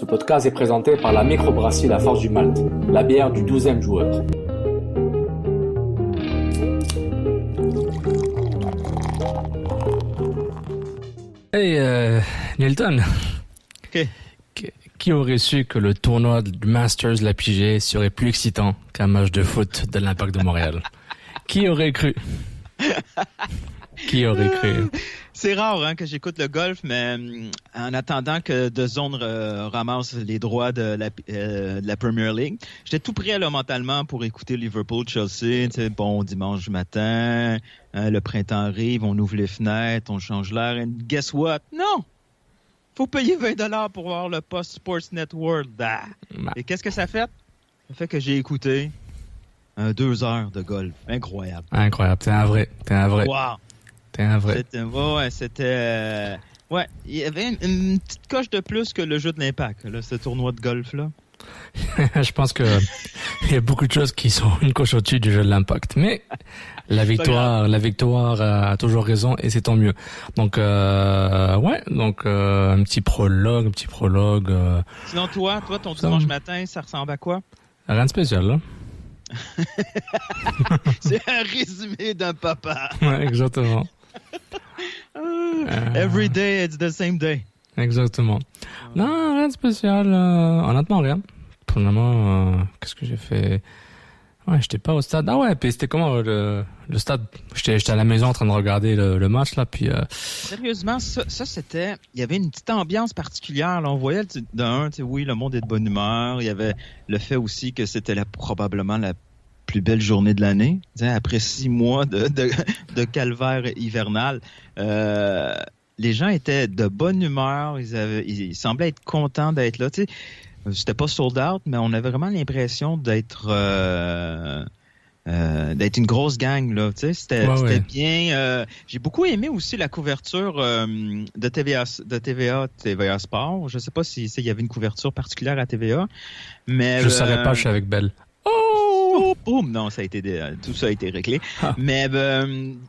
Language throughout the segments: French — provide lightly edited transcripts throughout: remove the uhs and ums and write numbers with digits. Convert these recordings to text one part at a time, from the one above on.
podcast est présenté par la microbrasserie La Force du Malte, la bière du 12e joueur. Hey, Nilton. Okay. Qui aurait su que le tournoi du Masters de la PGA serait plus excitant qu'un match de foot de l'Impact de Montréal? Qui aurait cru? Qui aurait cru? C'est rare que j'écoute le golf, mais en attendant que DAZN ramasse les droits de la Premier League, j'étais tout prêt là, mentalement pour écouter Liverpool-Chelsea. Bon, dimanche matin, le printemps arrive, on ouvre les fenêtres, on change l'air. And guess what? Non! Faut payer 20$ pour voir le Post Sports Network. Ah. Et qu'est-ce que ça fait? Ça fait que j'ai écouté 2 heures de golf. Incroyable. Incroyable. T'es un vrai. Wow! T'es un vrai. C'était... Ouais, il y avait une petite coche de plus que le jeu de l'Impact, là, ce tournoi de golf-là. Je pense que il y a beaucoup de choses qui sont une coche au-dessus du jeu de l'Impact. Mais la victoire a toujours raison et c'est tant mieux. Donc, un petit prologue. Sinon, toi, ton dimanche matin, ça ressemble à quoi? Rien de spécial, là. C'est un résumé d'un papa. Ouais, exactement. Every day, it's the same day. Exactement. Non, rien de spécial. Honnêtement, rien. Premièrement, qu'est-ce que j'ai fait? Ouais, j'étais pas au stade. Ah ouais, puis c'était comment le stade? J'étais à la maison en train de regarder le match, là, puis... Sérieusement, ça c'était... Il y avait une petite ambiance particulière, là. On voyait, oui, le monde est de bonne humeur. Il y avait le fait aussi que c'était probablement la plus belle journée de l'année. Après 6 mois de calvaire hivernal, les gens étaient de bonne humeur. Ils semblaient être contents d'être là. C'était pas sold out, mais on avait vraiment l'impression d'être une grosse gang là. C'était bien. J'ai beaucoup aimé aussi la couverture de TVA Sport. Je sais pas s'il y avait une couverture particulière à TVA, mais je savais pas. Je suis avec Belle. Boum! Non, tout ça a été réglé. Mais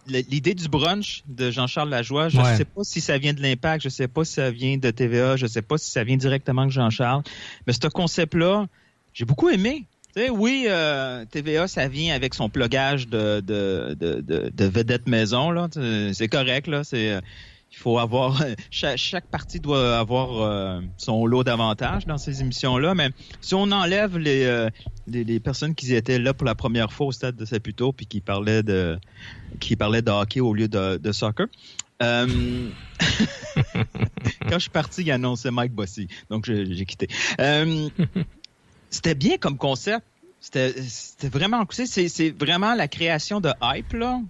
l'idée du brunch de Jean-Charles Lajoie, je sais pas si ça vient de l'Impact, je sais pas si ça vient de TVA, je sais pas si ça vient directement de Jean-Charles. Mais ce concept-là, j'ai beaucoup aimé. Oui, TVA, ça vient avec son plugage de vedette maison, là. C'est correct, là. Il faut avoir... Chaque partie doit avoir son lot d'avantages dans ces émissions-là, mais si on enlève les personnes qui étaient là pour la première fois au stade de Saputo puis qui parlaient de hockey au lieu de soccer, quand je suis parti, il annonçait Mike Bossy, donc j'ai quitté. C'était bien comme concept. C'était vraiment... C'est vraiment la création de hype, là,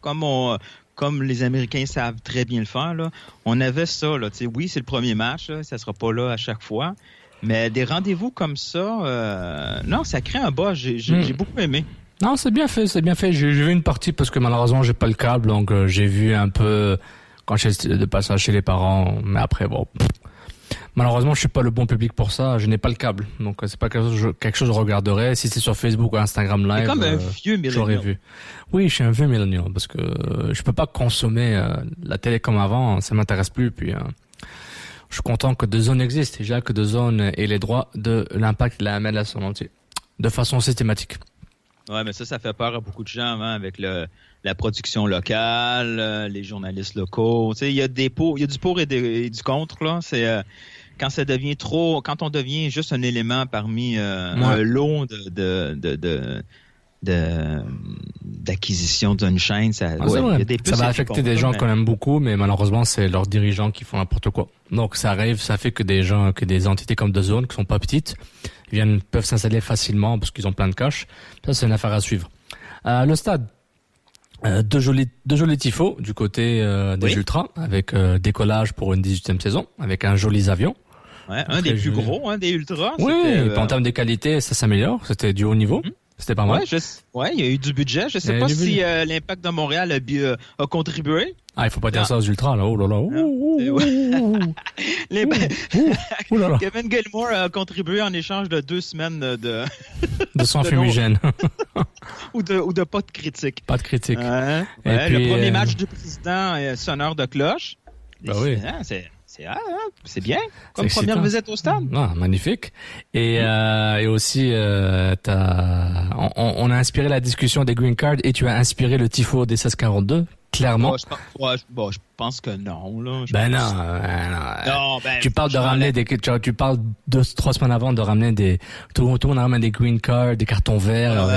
comme les Américains savent très bien le faire, là. On avait ça, là. Oui, c'est le premier match, là, ça sera pas là à chaque fois. Mais des rendez-vous comme ça, non, ça crée un buzz. J'ai beaucoup aimé. Non, c'est bien fait. J'ai vu une partie parce que malheureusement, j'ai pas le câble, donc j'ai vu un peu quand j'étais de passage chez les parents. Mais après, bon... Malheureusement, je suis pas le bon public pour ça. Je n'ai pas le câble, donc c'est pas quelque chose que je regarderais. Si c'est sur Facebook ou Instagram Live, c'est comme un vieux millennial. J'aurais vu. Oui, je suis un vieux millennial parce que je peux pas consommer la télé comme avant. Ça m'intéresse plus. Puis, je suis content que DAZN existe. Déjà que DAZN ait les droits de l'Impact de la MLS en entier, de façon systématique. Ouais, mais ça fait peur à beaucoup de gens, avec la production locale, les journalistes locaux. Il y a du pour et du contre, là. C'est quand ça devient trop, quand on devient juste un élément parmi un lot d'acquisition d'une chaîne, ça va affecter des gens qu'on aime beaucoup, mais malheureusement, c'est leurs dirigeants qui font n'importe quoi. Donc ça fait que des entités comme DAZN, qui sont pas petites, peuvent s'installer facilement parce qu'ils ont plein de cash. Ça, c'est une affaire à suivre. Le stade. Deux jolis tifos du côté des Ultras, avec décollage pour une 18e saison, avec un joli avion. Ouais, un des plus gros, des Ultras. Oui, en termes de qualité, ça s'améliore. C'était du haut niveau. C'était pas mal. Ouais, il y a eu du budget. Je sais pas si l'Impact de Montréal a contribué. Ah, il faut pas dire ça aux Ultras, là. Oh là là. Kevin Gilmore a contribué en échange de 2 semaines de sang fumigène. ou de pas de critique. Pas de critique. Et puis, le premier match du président sonneur de cloche. Ben oui. C'est bien, comme première visite au stade. Ah, magnifique. Et aussi, on a inspiré la discussion des green cards et tu as inspiré le tifo des 1642, clairement. Je pense que non, là. Non, tu parles de ramener tu parles 2-3 semaines avant de ramener tout le monde ramène des green cards, des cartons verts.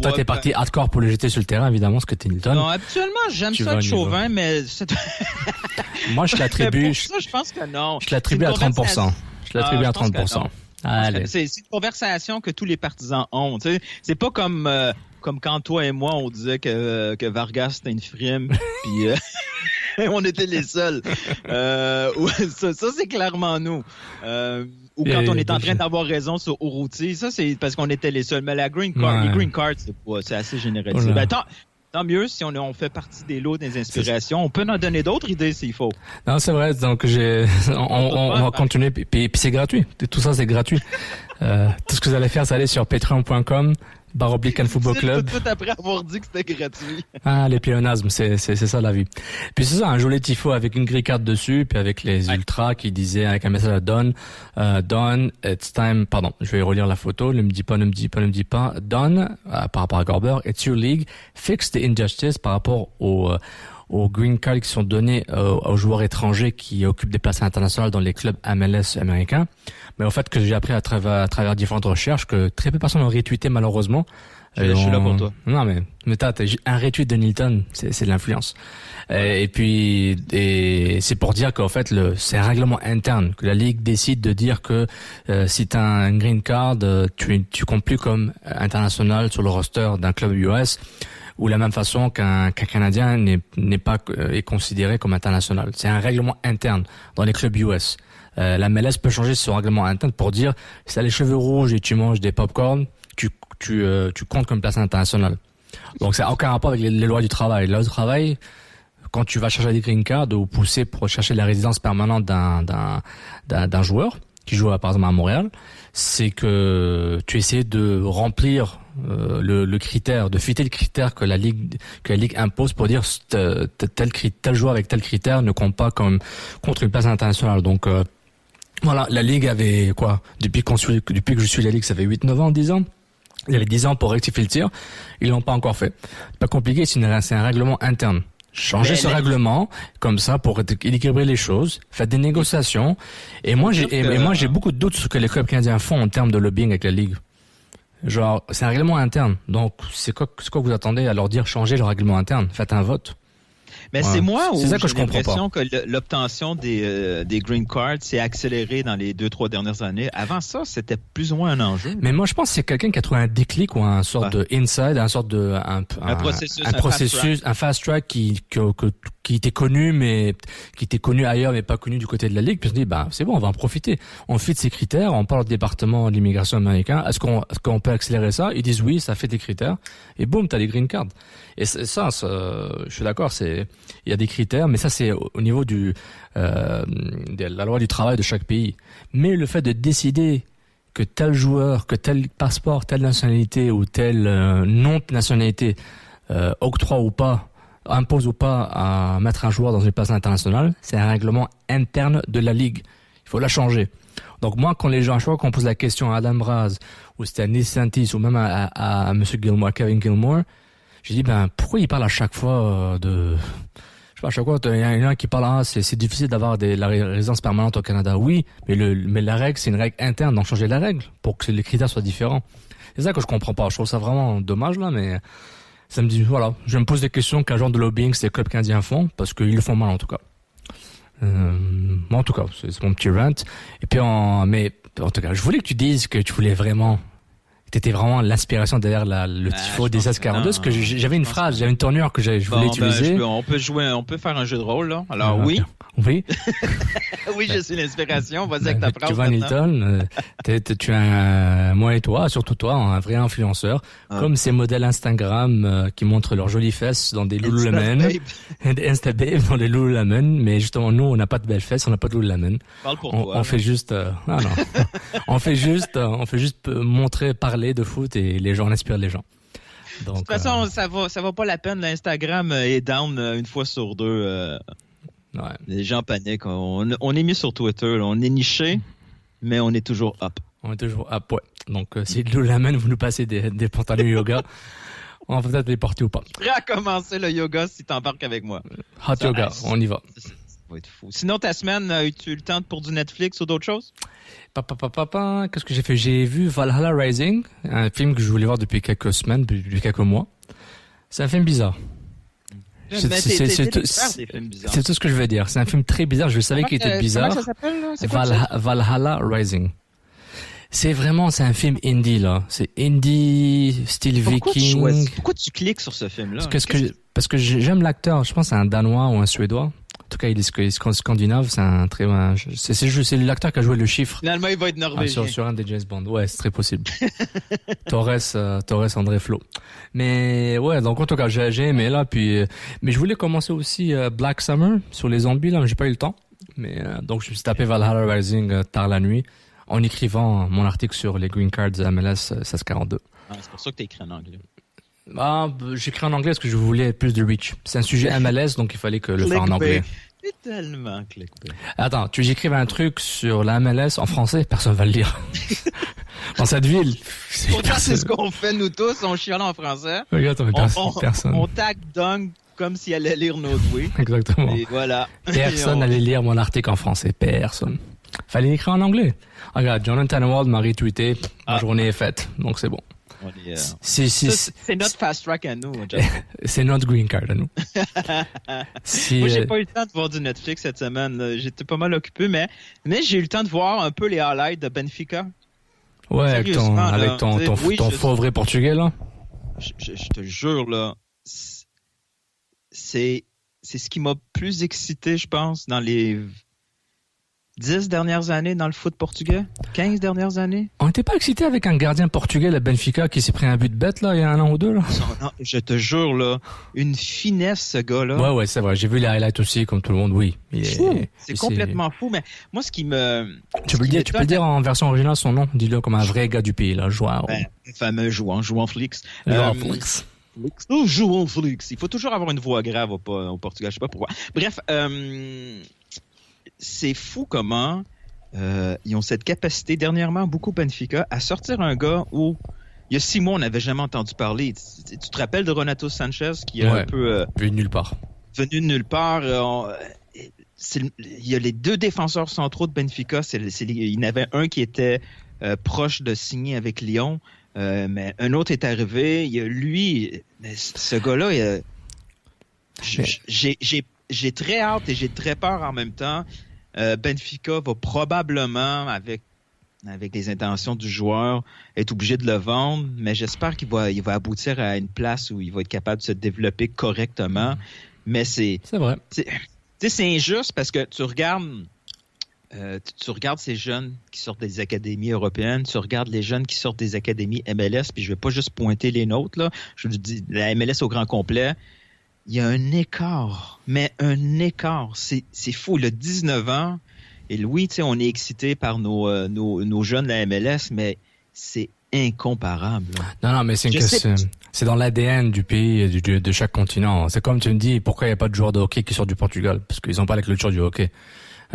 Toi, t'es parti hardcore pour le jeter sur le terrain, évidemment, ce que t'es Nilton. Non, habituellement, j'aime ça de chauvin, mais moi, je l'attribue. Pour ça, je pense que non. Je l'attribue à 30%. Je l'attribue à 30%. Allez. C'est une conversation que tous les partisans ont. Tu sais, c'est pas comme quand toi et moi on disait que Vargas c'était une frime, puis on était les seuls. Ça c'est clairement nous. Ou quand on est en train d'avoir raison sur Urruti, ça c'est parce qu'on était les seuls. Mais les green cards, c'est assez généralisé. Ben, tant mieux si on fait partie des lots des inspirations. On peut en donner d'autres idées s'il faut. Non, c'est vrai. Donc on va continuer. Puis c'est gratuit. Tout ça c'est gratuit. Tout ce que vous allez faire, c'est aller sur patreon.com/Football Club. Tout après avoir dit que c'était gratuit. Ah, les pléonasmes, c'est ça la vie. Puis c'est ça, un joli tifo avec une grille carte dessus, puis avec les ultras qui disaient avec un message à Don, it's time. Pardon, je vais relire la photo. Ne me dis pas. Don, par rapport à Garber, it's your league. Fix the injustice par rapport aux green cards qui sont donnés aux joueurs étrangers qui occupent des places internationales dans les clubs MLS américains. Mais au fait que j'ai appris à travers différentes recherches que très peu de personnes ont retweeté malheureusement. Je suis là pour toi. Non mais t'as un retweet de Nilton, c'est de l'influence. Et puis c'est pour dire qu'en fait c'est un règlement interne que la ligue décide de dire que si t'as un green card, tu comptes plus comme international sur le roster d'un club US. Ou la même façon qu'un Canadien n'est pas est considéré comme international. C'est un règlement interne dans les clubs US. La MLS peut changer son règlement interne pour dire si t'as les cheveux rouges et tu manges des pop-corn, tu comptes comme place internationale. Donc ça n'a aucun rapport avec les lois du travail. Les lois du travail, quand tu vas chercher des green cards ou pousser pour chercher la résidence permanente d'un joueur qui joue par exemple à Montréal, c'est que tu essaies de remplir le critère, de fitter le critère que la ligue impose pour dire tel joueur avec tel critère ne compte pas comme contre une place internationale. Donc voilà, la ligue avait depuis que je suis la ligue, ça fait 8-9 ans, 10 ans. Il y avait 10 ans pour rectifier le tir, ils l'ont pas encore fait. C'est pas compliqué, c'est un règlement interne. Changer ce règlement comme ça pour équilibrer les choses, faire des négociations. Et moi j'ai beaucoup de doutes sur ce que les clubs canadiens font en termes de lobbying avec la ligue. Genre, c'est un règlement interne. Donc, c'est quoi que vous attendez à leur dire changer le règlement interne? Faites un vote. Mais c'est moi où j'ai l'impression que l'obtention des green cards s'est accélérée dans les 2-3 dernières années. Avant ça, c'était plus ou moins un enjeu. Mais moi, je pense que c'est quelqu'un qui a trouvé un déclic ou un sorte de inside, un sorte de un fast track qui était connu, mais qui était connu ailleurs, mais pas connu du côté de la ligue. Puis on se dit, c'est bon, on va en profiter. On fit ces critères, on parle au département de l'immigration américain. Est-ce qu'on peut accélérer ça? Ils disent oui, ça fait des critères. Et boum, t'as les green cards. Et ça, je suis d'accord, il y a des critères, mais ça c'est au niveau de la loi du travail de chaque pays. Mais le fait de décider que tel joueur, que tel passeport, telle nationalité ou telle non-nationalité octroie ou pas, impose ou pas à mettre un joueur dans une place internationale, c'est un règlement interne de la ligue. Il faut la changer. Donc moi, quand les gens, à chaque fois qu'on pose la question à Adam Braz, ou c'était à Nick Santis, ou même à Monsieur Gilmore, Kevin Gilmore, j'ai dit, pourquoi il parle à chaque fois je sais pas, à chaque fois, il y en a un qui parle, c'est difficile d'avoir la résidence permanente au Canada. Oui, mais la règle, c'est une règle interne, donc changer la règle pour que les critères soient différents. C'est ça que je comprends pas. Je trouve ça vraiment dommage, là, mais ça me dit, voilà, je me pose des questions qu'un genre de lobbying ces clubs canadiens font, parce qu'ils le font mal, en tout cas. Moi, en tout cas, c'est mon petit rant. Et puis, mais, en tout cas, je voulais que tu dises que tu voulais vraiment, t'étais vraiment l'inspiration derrière le tifo des 1642, parce que j'avais une phrase, j'avais une tournure que je voulais utiliser. On peut faire un jeu de rôle, là. Alors, oui. Oui. Oui, je suis l'inspiration. Vas-y avec ta phrase. Tu vois, Nilton, tu as moi et toi, surtout toi, un vrai influenceur, comme ces modèles Instagram qui montrent leurs jolies fesses dans des Lululemon, des Instababe dans des Lululemon, mais justement nous, on n'a pas de belles fesses, on n'a pas de Lululemon. Parle pour toi. On fait juste, on fait juste parler de foot et les gens inspirent les gens. Donc, de toute façon, ça va pas la peine. L'Instagram est down une fois sur deux. Ouais. Les gens paniquent. On est mis sur Twitter. Là. On est niché, mais on est toujours up. On est toujours up, ouais. Donc, si Lululemon, vous nous passez des pantalons yoga, on va peut-être les porter ou pas. Prêt à commencer le yoga si t'embarques avec moi. Hot yoga, on y va. Ça va être fou. Sinon, ta semaine, as-tu eu le temps pour du Netflix ou d'autres choses? Qu'est-ce que j'ai fait? J'ai vu Valhalla Rising, un film que je voulais voir depuis quelques semaines, depuis quelques mois. C'est un film bizarre. C'est tout ce que je veux dire. C'est un film très bizarre. Je savais qu'il était bizarre. Comment ça s'appelle, là? C'est quoi ça? Valhalla Rising. C'est un film indie, là. C'est indie, style viking. Pourquoi tu cliques sur ce film-là? Parce que j'aime l'acteur. Je pense que c'est un Danois ou un Suédois. En tout cas, il est scandinave. C'est un très, c'est l'acteur qui a joué le chiffre. Finalement, il va être norvégien. Sur un des James Bond. Ouais, c'est très possible. Torres André Flo. Mais, ouais, donc, en tout cas, j'ai aimé, là, puis, mais je voulais commencer aussi, Black Summer sur les zombies, là, mais j'ai pas eu le temps. Mais, donc, je me suis tapé Valhalla Rising tard la nuit, en écrivant mon article sur les green cards MLS 1642. Ah, c'est pour ça que t'as écrit en anglais. J'écris en anglais parce que je voulais plus de reach. C'est un sujet MLS, donc il fallait que le faire en anglais. C'est tellement clickbait. Attends, j'écrive un truc sur la MLS en français, personne va le lire. Dans cette ville. C'est ce qu'on fait nous tous, on chiale en français. Regarde, personne. On tag Dong comme s'il allait lire nos tweets. Exactement. Et voilà. Personne n'allait lire mon article en français. Personne. Fallait l'écrire en anglais. Regarde, Jonathan Wald m'a retweeté. Ma journée est faite. Donc c'est bon. C'est notre fast track à nous. C'est notre green card à nous. Moi, j'ai pas eu le temps de voir du Netflix cette semaine. J'étais pas mal occupé, mais j'ai eu le temps de voir un peu les highlights de Benfica. Ouais, avec ton faux vrai portugais, là. Je te jure, là, c'est ce qui m'a plus excité, je pense, dans les 10 dernières années dans le foot portugais? 15 dernières années? On n'était pas excité avec un gardien portugais, le Benfica, qui s'est pris un but bête, là, il y a un an ou deux, là? Non, je te jure, là, une finesse, ce gars-là. Ouais, c'est vrai. J'ai vu les highlights aussi, comme tout le monde, oui. C'est complètement fou, mais moi, ce qui me... Tu peux le dire en version originale, son nom? Dis-le comme un vrai gars du pays, là, João. Le fameux João Flix. João Flix. Il faut toujours avoir une voix grave au Portugal, je sais pas pourquoi. Bref, c'est fou comment ils ont cette capacité, dernièrement, beaucoup Benfica, à sortir un gars où, il y a 6 mois, on n'avait jamais entendu parler. Tu te rappelles de Renato Sanchez, qui est un peu... venu de nulle part. Venu de nulle part. Il y a les 2 défenseurs centraux de Benfica. Il y en avait un qui était proche de signer avec Lyon, mais un autre est arrivé. Il y a lui, ce gars-là, j'ai très hâte et j'ai très peur en même temps. Benfica va probablement, avec les intentions du joueur, être obligé de le vendre, mais j'espère qu'il va aboutir à une place où il va être capable de se développer correctement. Mais c'est vrai. C'est injuste parce que tu regardes ces jeunes qui sortent des académies européennes, tu regardes les jeunes qui sortent des académies MLS, puis je vais pas juste pointer les nôtres, là, je vous dis la MLS au grand complet. Il y a un écart, mais un écart. C'est fou. Le 19 ans, et oui, tu sais, on est excité par nos jeunes de la MLS, mais c'est incomparable. Non, mais c'est dans l'ADN du pays, de chaque continent. C'est comme tu me dis, pourquoi il n'y a pas de joueurs de hockey qui sortent du Portugal? Parce qu'ils n'ont pas la culture du hockey.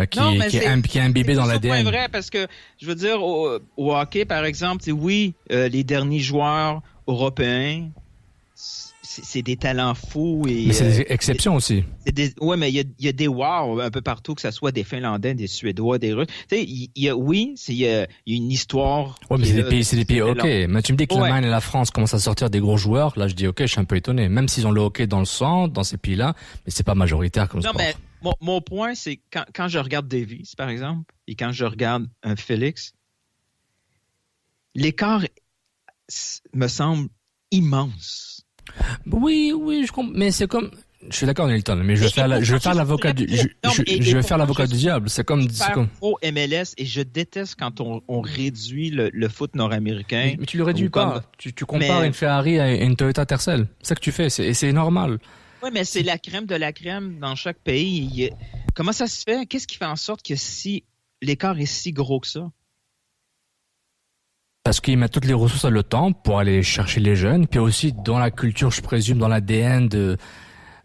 Qui est imbibé dans l'ADN. C'est pas vrai, parce que, je veux dire, au hockey, par exemple, oui, les derniers joueurs européens, c'est des talents fous. Mais c'est des exceptions aussi. Oui, mais il y a des wow un peu partout, que ce soit des Finlandais, des Suédois, des Russes. Tu sais, il y a une histoire. Oui, mais c'est des pays OK. Mais tu me dis que l'Allemagne et la France commencent à sortir des gros joueurs. Là, je dis OK, je suis un peu étonné. Même s'ils ont le hockey dans le sang, dans ces pays-là, mais c'est pas majoritaire comme sport. Non, mais mon point, c'est quand je regarde Davies, par exemple, et quand je regarde un Félix, l'écart me semble immense. Oui, je comprends. Mais c'est comme, je suis d'accord, Nelton, mais je vais faire l'avocat du diable. C'est comme au MLS, et je déteste quand on réduit le foot nord-américain. Mais tu le réduis pas. Tu compares une Ferrari à une Toyota Tercel. C'est ça que tu fais. C'est normal. Oui, mais c'est la crème de la crème dans chaque pays. Comment ça se fait? Qu'est-ce qui fait en sorte que si l'écart est si gros que ça? Parce qu'ils mettent toutes les ressources à le temps pour aller chercher les jeunes, puis aussi dans la culture, je présume, dans l'ADN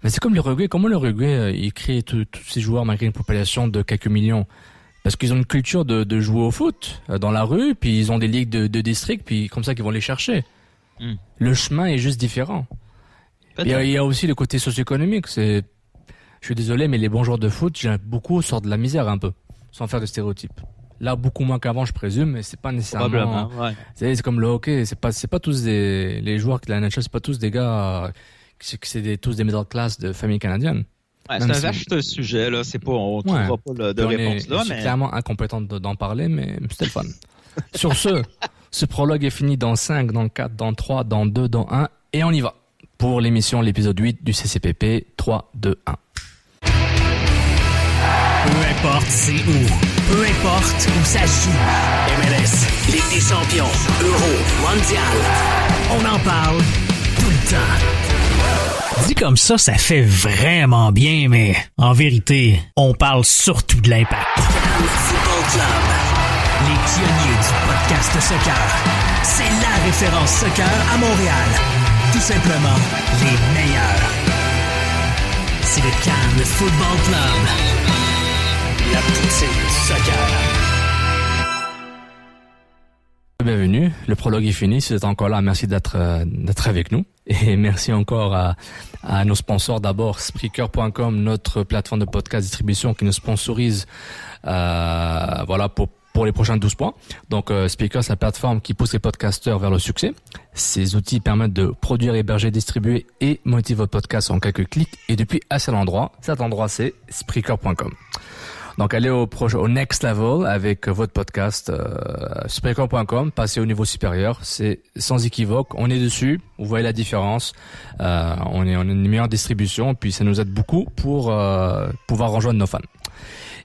Mais c'est comme l'Uruguay. Comment l'Uruguay, il crée tous ces joueurs malgré une population de quelques millions? Parce qu'ils ont une culture de jouer au foot dans la rue, puis ils ont des ligues de district, puis comme ça qu'ils vont les chercher. Le chemin est juste différent. Il y a aussi le côté socio-économique. Je suis désolé, mais les bons joueurs de foot, beaucoup sortent de la misère un peu, sans faire de stéréotypes. Là, beaucoup moins qu'avant, je présume, mais c'est pas nécessairement. Ouais. C'est comme le hockey, c'est pas tous les joueurs de la NHL, c'est pas tous des gars, tous des middle class de famille canadienne. Ouais, c'est un vaste sujet, là. C'est pas, on trouvera pas de réponse là, mais. C'est clairement incompétent d'en parler, mais c'était le fun. Sur ce prologue est fini dans 5, dans 4, dans 3, dans 2, dans 1, et on y va. Pour l'émission, l'épisode 8 du CCPP, 3, 2, 1. Peu importe c'est où, peu importe où ça se joue. MLS, Ligue des champions, Euro, Mondial. On en parle tout le temps. Dit comme ça fait vraiment bien, mais en vérité, on parle surtout de l'impact. Cannes Football Club, les pionniers du podcast soccer. C'est la référence soccer à Montréal. Tout simplement, les meilleurs. C'est le Cannes Football Club. La poutine du soccer. Bienvenue, le prologue est fini. Si vous êtes encore là, merci d'être avec nous. Et merci encore à nos sponsors. D'abord, Spreaker.com, notre plateforme de podcast distribution qui nous sponsorise pour les prochains 12 points. Donc, Spreaker, c'est la plateforme qui pousse les podcasteurs vers le succès. Ces outils permettent de produire, héberger, distribuer et monétiser votre podcast en quelques clics et depuis un seul endroit. Cet endroit, c'est Spreaker.com. Donc, allez au next level avec votre podcast, Spreaker.com, passez au niveau supérieur. C'est sans équivoque. On est dessus. Vous voyez la différence. On a une meilleure distribution. Puis, ça nous aide beaucoup pour pouvoir rejoindre nos fans.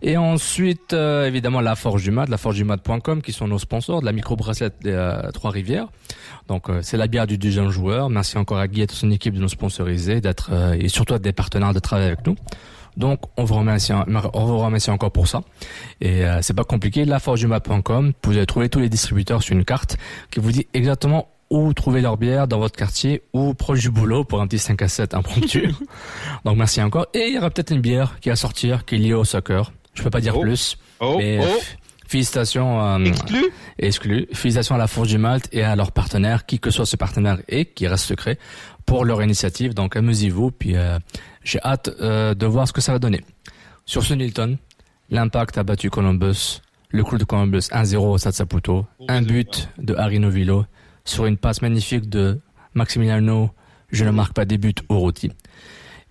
Et ensuite, évidemment, la Forge du laforgedumat.com, qui sont nos sponsors de la microbrasserie Trois-Rivières. Donc, c'est la bière du deuxième joueur. Merci encore à Guy et toute son équipe de nous sponsoriser, et surtout des partenaires de travailler avec nous. Donc, on vous remercie encore pour ça. Et c'est pas compliqué. Laforgedumat.com, vous allez trouver tous les distributeurs sur une carte qui vous dit exactement où trouver leur bière dans votre quartier ou proche du boulot pour un petit 5 à 7 impromptu. Donc, merci encore. Et il y aura peut-être une bière qui va sortir, qui est liée au soccer. Je peux pas dire plus. Félicitations. Exclu. Félicitations à la Forge du Malte et à leurs partenaires, qui que soit ce partenaire et qui reste secret, pour leur initiative. Donc, amusez-vous. Puis, j'ai hâte de voir ce que ça va donner. Sur ce, Nilton, l'Impact a battu Columbus. Le Crew de Columbus 1-0 au Stade Saputo. Un but de Harry Novillo sur une passe magnifique de Maximiliano. Je ne marque pas des buts au Roti.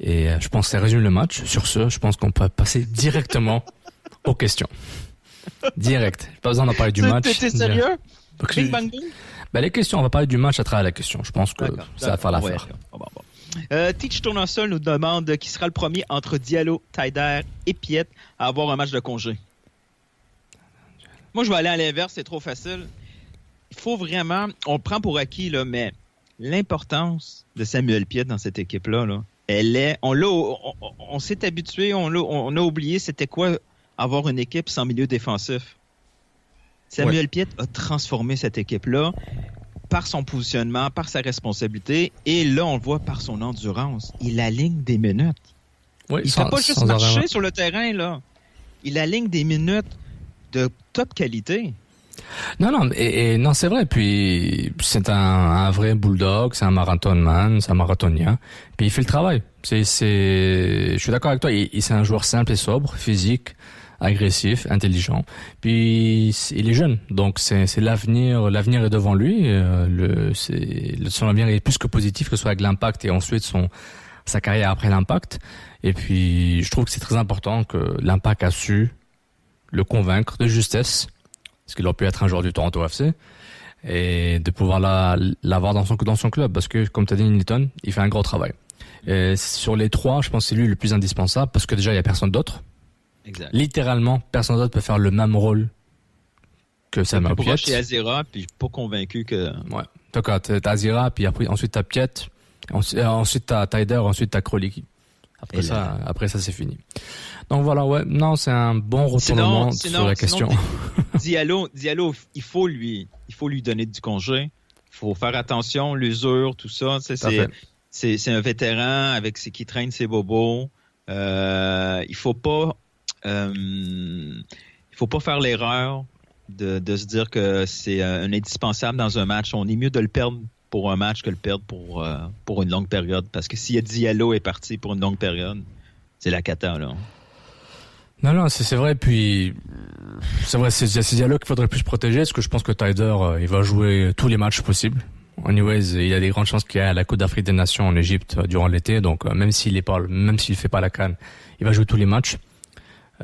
Et je pense que ça résume le match. Sur ce, je pense qu'on peut passer directement aux questions. Direct. Pas besoin d'en parler du match. T'es sérieux? Bing bang boom? Les questions, on va parler du match à travers la question. Je pense que ça va faire l'affaire. Teach Tournesol nous demande qui sera le premier entre Diallo, Taider et Piet à avoir un match de congé. Moi, je vais aller à l'inverse, c'est trop facile. Il faut vraiment, on le prend pour acquis, là, mais l'importance de Samuel Piet dans cette équipe-là, là, on s'est habitué, on a oublié c'était quoi avoir une équipe sans milieu défensif. Samuel Piet a transformé cette équipe-là par son positionnement, par sa responsabilité, et là, on le voit par son endurance. Il aligne des minutes. Il ne fait pas juste marcher sur le terrain, là. Il aligne des minutes de top qualité. Non, non, c'est vrai. Puis c'est un vrai bulldog, c'est un marathonman, c'est un marathonien. Puis il fait le travail. Je suis d'accord avec toi. C'est un joueur simple et sobre, physique, agressif, intelligent. Puis il est jeune, donc c'est l'avenir. L'avenir est devant lui. Son avenir est plus que positif, que ce soit avec l'Impact et ensuite sa carrière après l'Impact. Et puis je trouve que c'est très important que l'Impact a su le convaincre de justesse, parce qu'il aurait pu être un joueur du Toronto FC, et de pouvoir l'avoir dans son club, parce que, comme tu as dit, Nilton, il fait un gros travail. Et sur les trois, je pense que c'est lui le plus indispensable, parce que déjà, il n'y a personne d'autre. Exact. Littéralement, personne d'autre peut faire le même rôle que Samuel Piet. Chez Azira, puis je suis pas convaincu que... Ouais. Donc, t'as Azira, puis ensuite t'as Piet, ensuite t'as Taider, ensuite t'as Kroliki. Après ça, c'est fini. Donc voilà, c'est un bon retournement sur la question. Diallo, il faut lui donner du congé. Il faut faire attention, l'usure, tout ça. c'est un vétéran qui traîne ses bobos. Il faut pas faire l'erreur de se dire que c'est un indispensable dans un match. On est mieux de le perdre pour un match que le perdre pour une longue période. Parce que s'il y a Diallo est parti pour une longue période, c'est la cata, là. Non, c'est vrai. Puis, c'est vrai, c'est Diallo qu'il faudrait plus protéger. Parce que je pense que Taider, il va jouer tous les matchs possibles. Anyways, il y a des grandes chances qu'il y ait la Coupe d'Afrique des Nations en Égypte durant l'été. Donc, même s'il fait pas la CAN, il va jouer tous les matchs.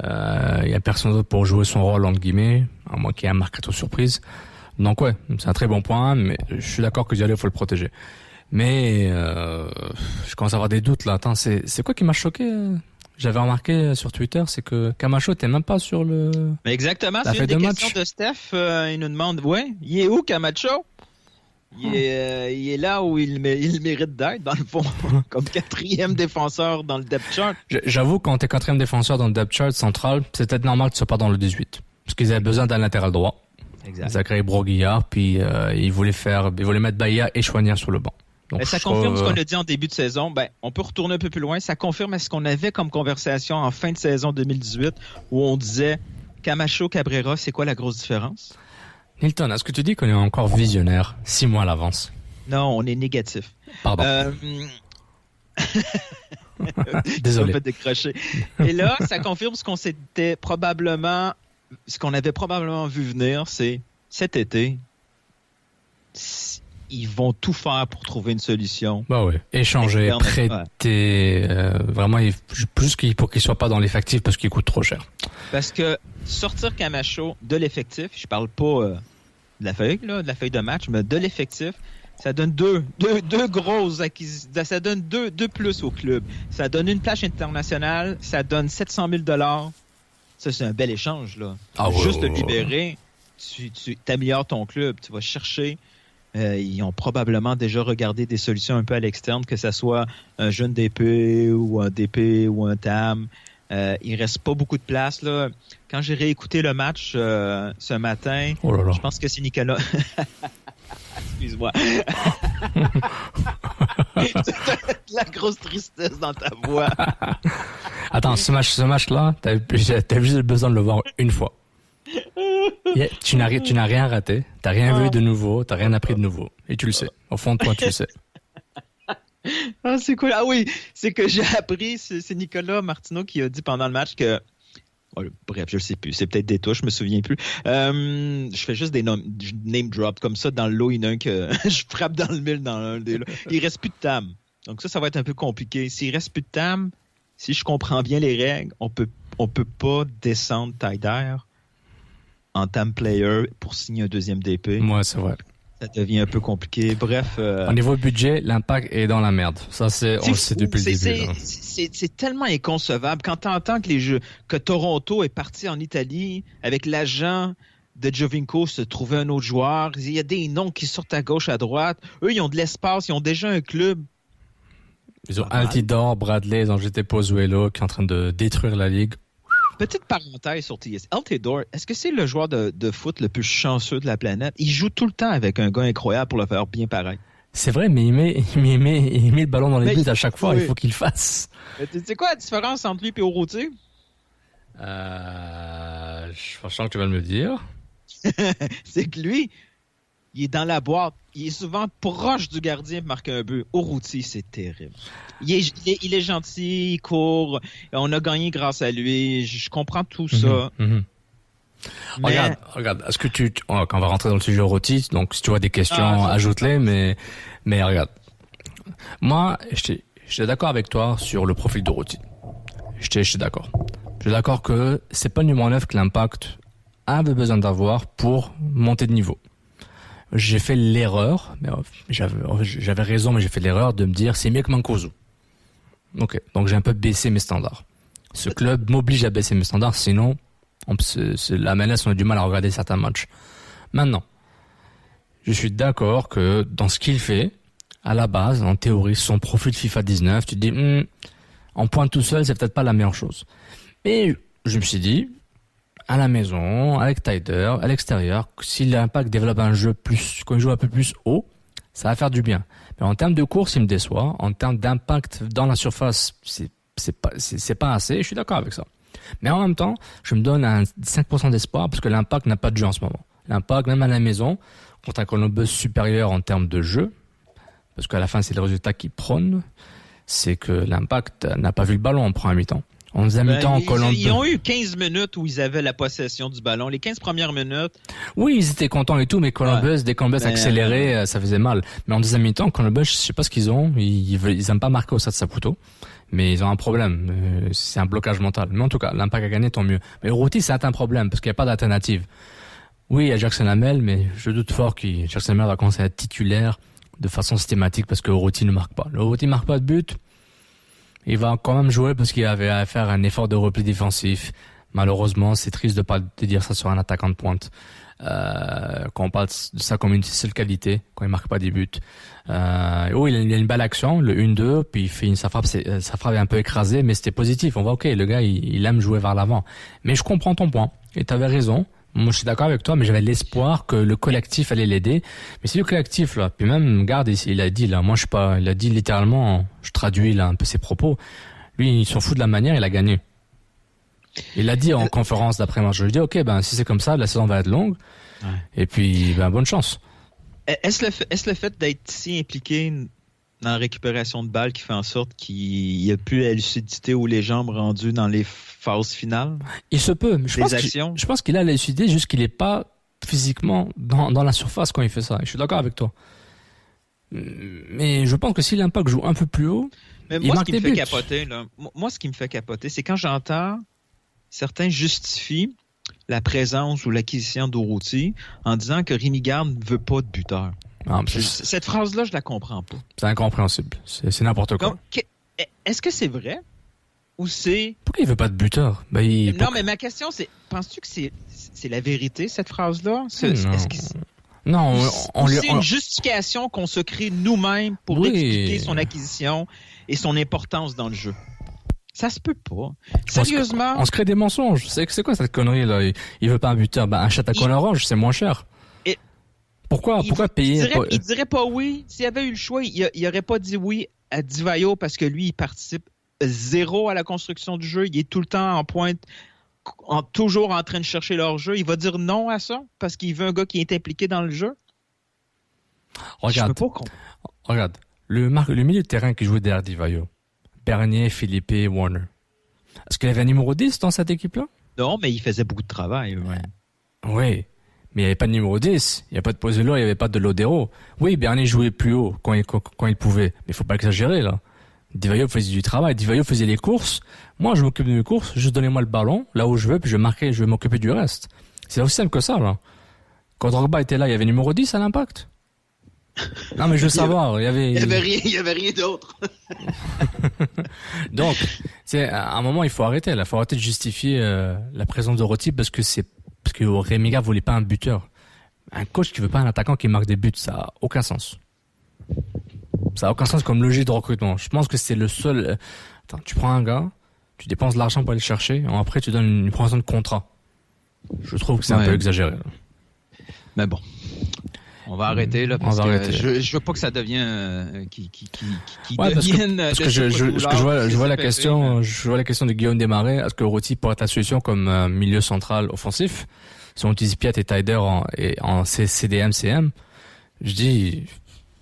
Il y a personne d'autre pour jouer son rôle, entre guillemets, à moins qu'il y ait un marquateur surprise. Donc ouais, c'est un très bon point, mais je suis d'accord que Diallo, il faut le protéger. Mais je commence à avoir des doutes là. Attends, c'est quoi qui m'a choqué? J'avais remarqué sur Twitter, c'est que Camacho était même pas sur le... Mais exactement, c'est une des questions de Steph. Il nous demande, il est où Camacho? Il est là où il mérite d'être, dans le fond, comme 4e défenseur dans le depth chart. J'avoue, quand t'es 4e défenseur dans le depth chart central, c'est peut-être normal que tu sois pas dans le 18. Parce qu'ils avaient besoin d'un latéral droit. Exact. Zachary Broguillard, puis ils voulaient mettre Bahia et Chouanière sur le banc. Donc, ça confirme ce qu'on a dit en début de saison. On peut retourner un peu plus loin. Ça confirme ce qu'on avait comme conversation en fin de saison 2018, où on disait Camacho, Cabrera, c'est quoi la grosse différence? Nilton, est-ce que tu dis qu'on est encore visionnaire 6 mois à l'avance? Non, on est négatif. Pardon. Désolé. Ça peut décrocher. Et là, ça confirme ce qu'on avait probablement vu venir, c'est cet été, ils vont tout faire pour trouver une solution. Bah oui. Échanger, prêter, vraiment, plus pour qu'il soit pas dans l'effectif parce qu'il coûte trop cher. Parce que sortir Camacho de l'effectif, je parle pas de la feuille de match, mais de l'effectif, ça donne deux grosses acquisitions. Ça donne deux plus au club. Ça donne une plage internationale, ça donne 700 000 $. Ça, c'est un bel échange, là. Juste de libérer, tu t'améliores ton club. Tu vas chercher. Ils ont probablement déjà regardé des solutions un peu à l'externe, que ce soit un jeune DP ou un DP ou un TAM. Il reste pas beaucoup de place, là. Quand j'ai réécouté le match ce matin, je pense que c'est Nicolas. Excuse-moi. La grosse tristesse dans ta voix. Attends, ce match-là, t'as juste besoin de le voir une fois. Tu n'as rien raté, t'as rien vu de nouveau, t'as rien appris de nouveau. Et tu le sais. Au fond de toi, tu le sais. C'est cool. Ah oui, c'est que j'ai appris, c'est Nicolas Martineau qui a dit pendant le match que... bref, je ne sais plus. C'est peut-être des touches, je me souviens plus. Je fais juste des name drops comme ça dans le lot. Il y en a un que je frappe dans le mille dans l'un des lots. Il reste plus de TAM. Donc ça va être un peu compliqué. S'il reste plus de TAM, si je comprends bien les règles, on peut pas descendre Taider en TAM player pour signer un deuxième DP. Ouais, c'est vrai. Ça devient un peu compliqué. Bref. Au niveau budget, l'impact est dans la merde. Ça, on le sait depuis le début. C'est tellement inconcevable. Quand tu entends que Toronto est parti en Italie avec l'agent de Giovinco se trouver un autre joueur. Il y a des noms qui sortent à gauche, à droite. Eux, ils ont de l'espace. Ils ont déjà un club. Ils ont Altidore, Bradley, ils ont jeté Pozuelo qui est en train de détruire la ligue. Petite parenthèse sur TS. Altidore, est-ce que c'est le joueur de foot le plus chanceux de la planète? Il joue tout le temps avec un gars incroyable pour le faire bien pareil. C'est vrai, mais il met le ballon dans les buts à chaque fois. Oui. Il faut qu'il le fasse. Tu sais quoi la différence entre lui et Urruti? Je sens que tu vas me le dire. C'est que lui, il est dans la boîte. Il est souvent proche du gardien pour marquer un but. Urruti, c'est terrible. Il est gentil, il court. On a gagné grâce à lui. Je comprends tout ça. Mais... Regarde. Est-ce que quand on va rentrer dans le sujet Urruti, donc si tu vois des questions, ajoute-les. Mais regarde. Moi, j'étais d'accord avec toi sur le profil d'Urruti. J'étais d'accord. Je suis d'accord que c'est pas le numéro 9 que l'Impact avait besoin d'avoir pour monter de niveau. J'ai fait l'erreur, mais j'avais raison, mais j'ai fait l'erreur de me dire c'est mieux que Mancuso. Ok, donc j'ai un peu baissé mes standards. Ce club m'oblige à baisser mes standards, sinon la MLS, on a du mal à regarder certains matchs. Maintenant, je suis d'accord que dans ce qu'il fait, à la base, en théorie, son profil FIFA 19, tu te dis en pointe tout seul, c'est peut-être pas la meilleure chose. Mais je me suis dit, à la maison, avec Taider, à l'extérieur, si l'Impact développe un jeu quand il joue un peu plus haut, Ça va faire du bien. Mais en termes de course, il me déçoit. En termes d'impact dans la surface, c'est pas assez. Je suis d'accord avec ça. Mais en même temps, je me donne un 5% d'espoir parce que l'Impact n'a pas de jeu en ce moment. L'Impact, même à la maison, contre un Columbus supérieur en termes de jeu, parce qu'à la fin, c'est le résultat qui prône, c'est que l'Impact n'a pas vu le ballon en première mi-temps. En deuxième mi-temps, Columbus... Ils ont eu 15 minutes où ils avaient la possession du ballon. Les 15 premières minutes... Oui, ils étaient contents et tout, mais Columbus, dès Columbus accéléré, ça faisait mal. Mais en deuxième mi-temps, Columbus, je sais pas ce qu'ils ont. Ils aiment pas marquer au Stade Saputo. Mais ils ont un problème. C'est un blocage mental. Mais en tout cas, l'Impact a gagné, tant mieux. Mais Urruti, c'est un problème, parce qu'il n'y a pas d'alternative. Oui, il y a Jackson Hamel, mais je doute fort que Jackson Hamel va commencer à être titulaire de façon systématique parce que Urruti ne marque pas. Le Urruti marque pas de but. Il va quand même jouer parce qu'il avait à faire un effort de repli défensif. Malheureusement, c'est triste de dire ça sur un attaquant de pointe. Quand on parle de ça comme une seule qualité, quand il marque pas des buts. Il a une belle action, le 1-2, puis il fait sa frappe est un peu écrasée, mais c'était positif. On voit, ok, le gars, il aime jouer vers l'avant. Mais je comprends ton point. Et t'avais raison. Moi, je suis d'accord avec toi, mais j'avais l'espoir que le collectif allait l'aider. Mais c'est le collectif, là. Puis même, regarde, il a dit, là, moi, il a dit littéralement, je traduis, là, un peu ses propos. Lui, il s'en fout de la manière, il a gagné. Il l'a dit en conférence d'après-match. Je lui ai dit, ok, si c'est comme ça, la saison va être longue. Ouais. Et puis, bonne chance. Est-ce le fait d'être si impliqué dans la récupération de balles qui fait en sorte qu'il n'y a plus la lucidité ou les jambes rendues dans les phases finales? Il se peut. Je pense qu'il a la lucidité, juste qu'il n'est pas physiquement dans la surface quand il fait ça. Je suis d'accord avec toi. Mais je pense que si l'Impact joue un peu plus haut, mais moi, ce qui me fait capoter, c'est quand j'entends certains justifient la présence ou l'acquisition d'Urruti en disant que Rémi Garde ne veut pas de buteur. Cette phrase-là, je la comprends pas. C'est incompréhensible. C'est n'importe quoi. Est-ce que c'est vrai ou c'est... Pourquoi il veut pas de buteur? Non, mais ma question, c'est... Penses-tu que c'est la vérité, cette phrase-là? Non, c'est une justification qu'on se crée nous-mêmes pour expliquer son acquisition et son importance dans le jeu. Ça se peut pas. Sérieusement. On se crée des mensonges. C'est quoi cette connerie, là? Il veut pas un buteur. Achète à Colin Orange, c'est moins cher. Pourquoi payer? Il dirait pas oui. S'il y avait eu le choix, il aurait pas dit oui à Divayo parce que lui, il participe zéro à la construction du jeu. Il est tout le temps en pointe, toujours en train de chercher leur jeu. Il va dire non à ça parce qu'il veut un gars qui est impliqué dans le jeu. Regarde. Le milieu de terrain qui jouait derrière Divayo. Bernier, Philippe, Warner. Est-ce qu'il y avait un numéro 10 dans cette équipe-là? Non, mais il faisait beaucoup de travail. Ouais. Oui, mais il n'y avait pas de numéro 10. Il n'y avait pas de Pozuelo, il n'y avait pas de Lodero. Oui, Bernier jouait plus haut quand il pouvait. Mais il faut pas exagérer, là. Divayo faisait du travail. Divayo faisait les courses. Moi, je m'occupe de mes courses. Juste donnez-moi le ballon, là où je veux, puis je vais m'occuper du reste. C'est aussi simple que ça, là. Quand Drogba était là, il y avait numéro 10 à l'Impact? Non, mais je veux savoir, il y avait rien d'autre. Donc, à un moment, il faut arrêter, là. Il faut arrêter de justifier, la présence de Urruti parce que Rémi Garde voulait pas un buteur. Un coach qui veut pas un attaquant qui marque des buts, ça a aucun sens. Ça a aucun sens comme logique de recrutement. Je pense que c'est le seul, tu prends un gars, tu dépenses de l'argent pour aller le chercher, et après tu donnes une promesse de contrat. Je trouve que c'est un peu exagéré, là. Mais bon. On va arrêter là parce que je veux pas que ça devienne parce que je vois la question de Guillaume Desmarais. Est-ce que Urruti pourrait être la solution comme milieu central offensif si on utilise Piat et Taider en CDM CM? Je dis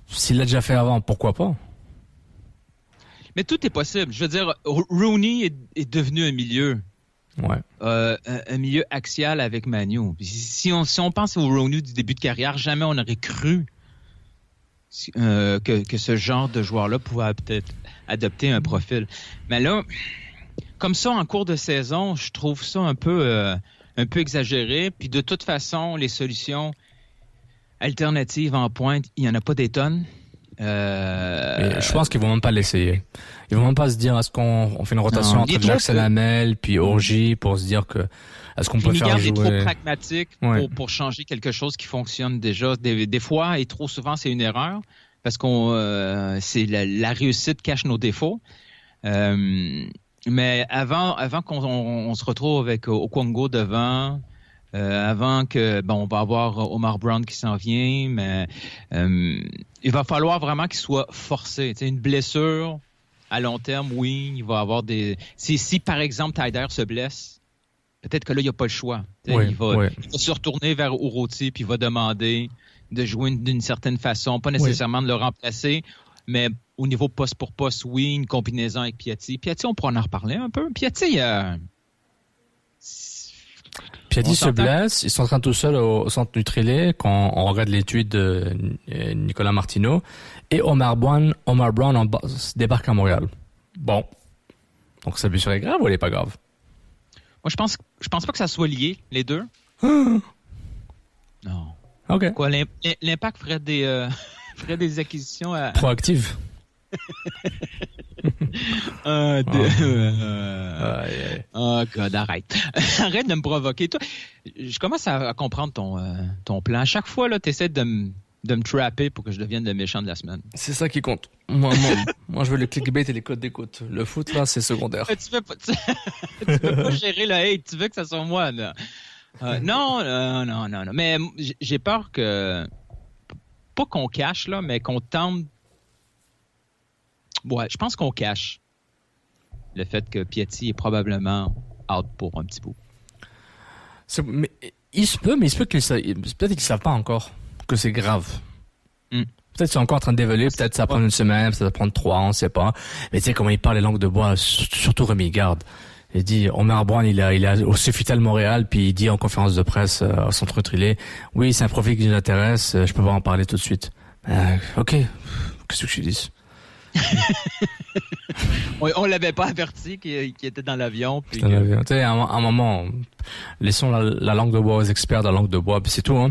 s'il l'a déjà fait avant, pourquoi pas? Mais tout est possible. Je veux dire, Rooney est devenu un milieu. Ouais. Un milieu axial avec Manu. Si on pense au Rooney du début de carrière, jamais on aurait cru que ce genre de joueur-là pouvait peut-être adopter un profil. Mais là, comme ça, en cours de saison, je trouve ça un peu exagéré. Puis de toute façon, les solutions alternatives en pointe, il n'y en a pas des tonnes. Je pense qu'ils vont même pas l'essayer. Ils vont même pas se dire est-ce qu'on fait une rotation entre Jackson Hamel puis Orji pour se dire que est-ce qu'on peut faire jouer. Il est trop pragmatique pour changer quelque chose qui fonctionne déjà. Des fois et trop souvent c'est une erreur parce c'est la réussite cache nos défauts. Mais avant qu'on se retrouve avec Okongo devant, avant que, on va avoir Omar Brown qui s'en vient, mais il va falloir vraiment qu'il soit forcé. Tu sais, une blessure à long terme, oui, il va avoir des... Si par exemple, Taider se blesse, peut-être que là, il n'y a pas le choix. Oui, il va se retourner vers Urruti puis il va demander de jouer d'une certaine façon, pas nécessairement de le remplacer, mais au niveau poste pour poste, oui, une combinaison avec Piatti. Piatti, on pourra en reparler un peu. Piatti se blesse, il s'entraîne tout seul au centre Nutrilé quand on regarde l'étude de Nicolas Martineau, et Omar Brown débarque à Montréal. Bon. Donc sa blessure est grave ou elle est pas grave? Moi, je pense pas que ça soit lié, les deux. Non. OK. Quoi, l'Impact ferait des acquisitions proactives. Oh God, arrête. Arrête de me provoquer. Toi, je commence à comprendre ton plan. À chaque fois, tu essaies de me trapper pour que je devienne le méchant de la semaine. C'est ça qui compte. Moi, je veux le clickbait et les codes d'écoute. Le foot, là, c'est secondaire. Tu veux pas gérer le hate. Tu veux que ça soit moi, là. Non. Mais j'ai peur que... Pas qu'on cache, là, mais qu'on tente... Ouais, je pense qu'on cache le fait que Piatti est probablement out pour un petit bout. Mais il se peut qu'ils peut-être qu'ils savent pas encore que c'est grave. Peut-être qu'ils sont encore en train de d'évaluer, peut-être ça va prendre une semaine, peut-être ça va prendre 3 ans, on sait pas. Mais tu sais comment il parle les langues de bois, surtout Rémi Garde. Il dit, Omar Brown, il a au Sofitel Montréal, puis il dit en conférence de presse au Centre Trilé, oui, c'est un profil qui nous intéresse, je peux pas en parler tout de suite. OK, qu'est-ce que je dis? On l'avait pas averti qu'il était dans l'avion. Puis tu sais, à un moment, laissons la langue de bois aux experts de la langue de bois, puis c'est tout, hein.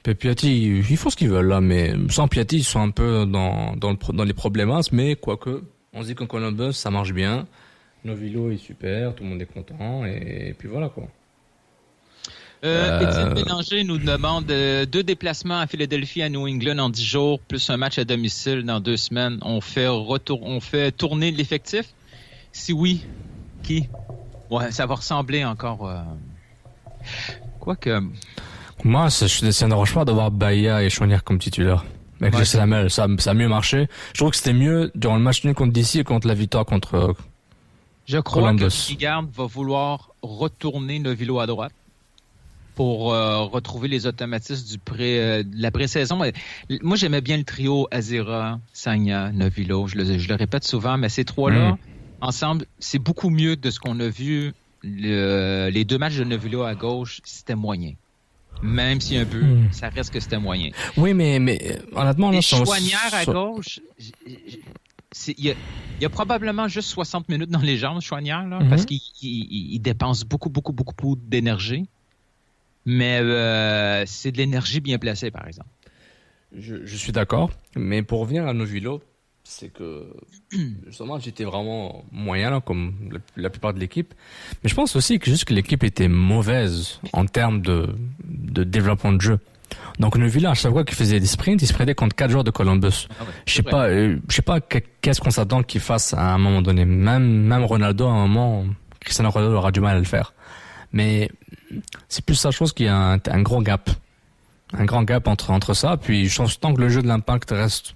Puis Piatti, ils font ce qu'ils veulent, là, mais sans Piatti, ils sont un peu dans les problémates, mais quoique, on se dit qu'en Columbus, ça marche bien. Novilo est super, tout le monde est content, et puis voilà, quoi. Étienne Bélanger nous demande 2 déplacements à Philadelphie, à New England en 10 jours, plus un match à domicile dans 2 semaines. On fait tourner l'effectif? Si oui, qui? Ouais, ça va ressembler encore... Quoique... Moi, ça ne dérange pas d'avoir Bahia et Chouanière comme titulaire. Avec le Salamel, ça a mieux marché. Je trouve que c'était mieux durant le match nul contre DC et contre la victoire contre Je crois Columbus. que Guigard va vouloir retourner Novilo à droite pour retrouver les automatismes de la pré-saison. Moi, j'aimais bien le trio Azira, Sagna, Novilo. Je le répète souvent, mais ces 3-là, ensemble, c'est beaucoup mieux de ce qu'on a vu. Les 2 matchs de Novilo à gauche, c'était moyen. Même si un peu, ça reste que c'était moyen. Oui, mais honnêtement... Les Chouanière à gauche, il y a probablement juste 60 minutes dans les jambes, Chouanière, là, parce qu'il dépense beaucoup d'énergie. Mais c'est de l'énergie bien placée, par exemple. Je suis d'accord, mais pour revenir à Novilo, c'est que justement j'étais vraiment moyen là, comme la plupart de l'équipe. Mais je pense aussi que juste que l'équipe était mauvaise en termes de développement de jeu. Donc Novilo, à chaque fois qu'il faisait des sprints, il sprintait contre 4 joueurs de Columbus. Ah ouais, je sais pas qu'est-ce qu'on s'attend qu'il fasse à un moment donné. Même Ronaldo, à un moment, Cristiano Ronaldo aura du mal à le faire. Mais c'est plus sa chose qu'il y a un gros gap. Un grand gap entre ça. Puis je pense tant que le jeu de l'Impact reste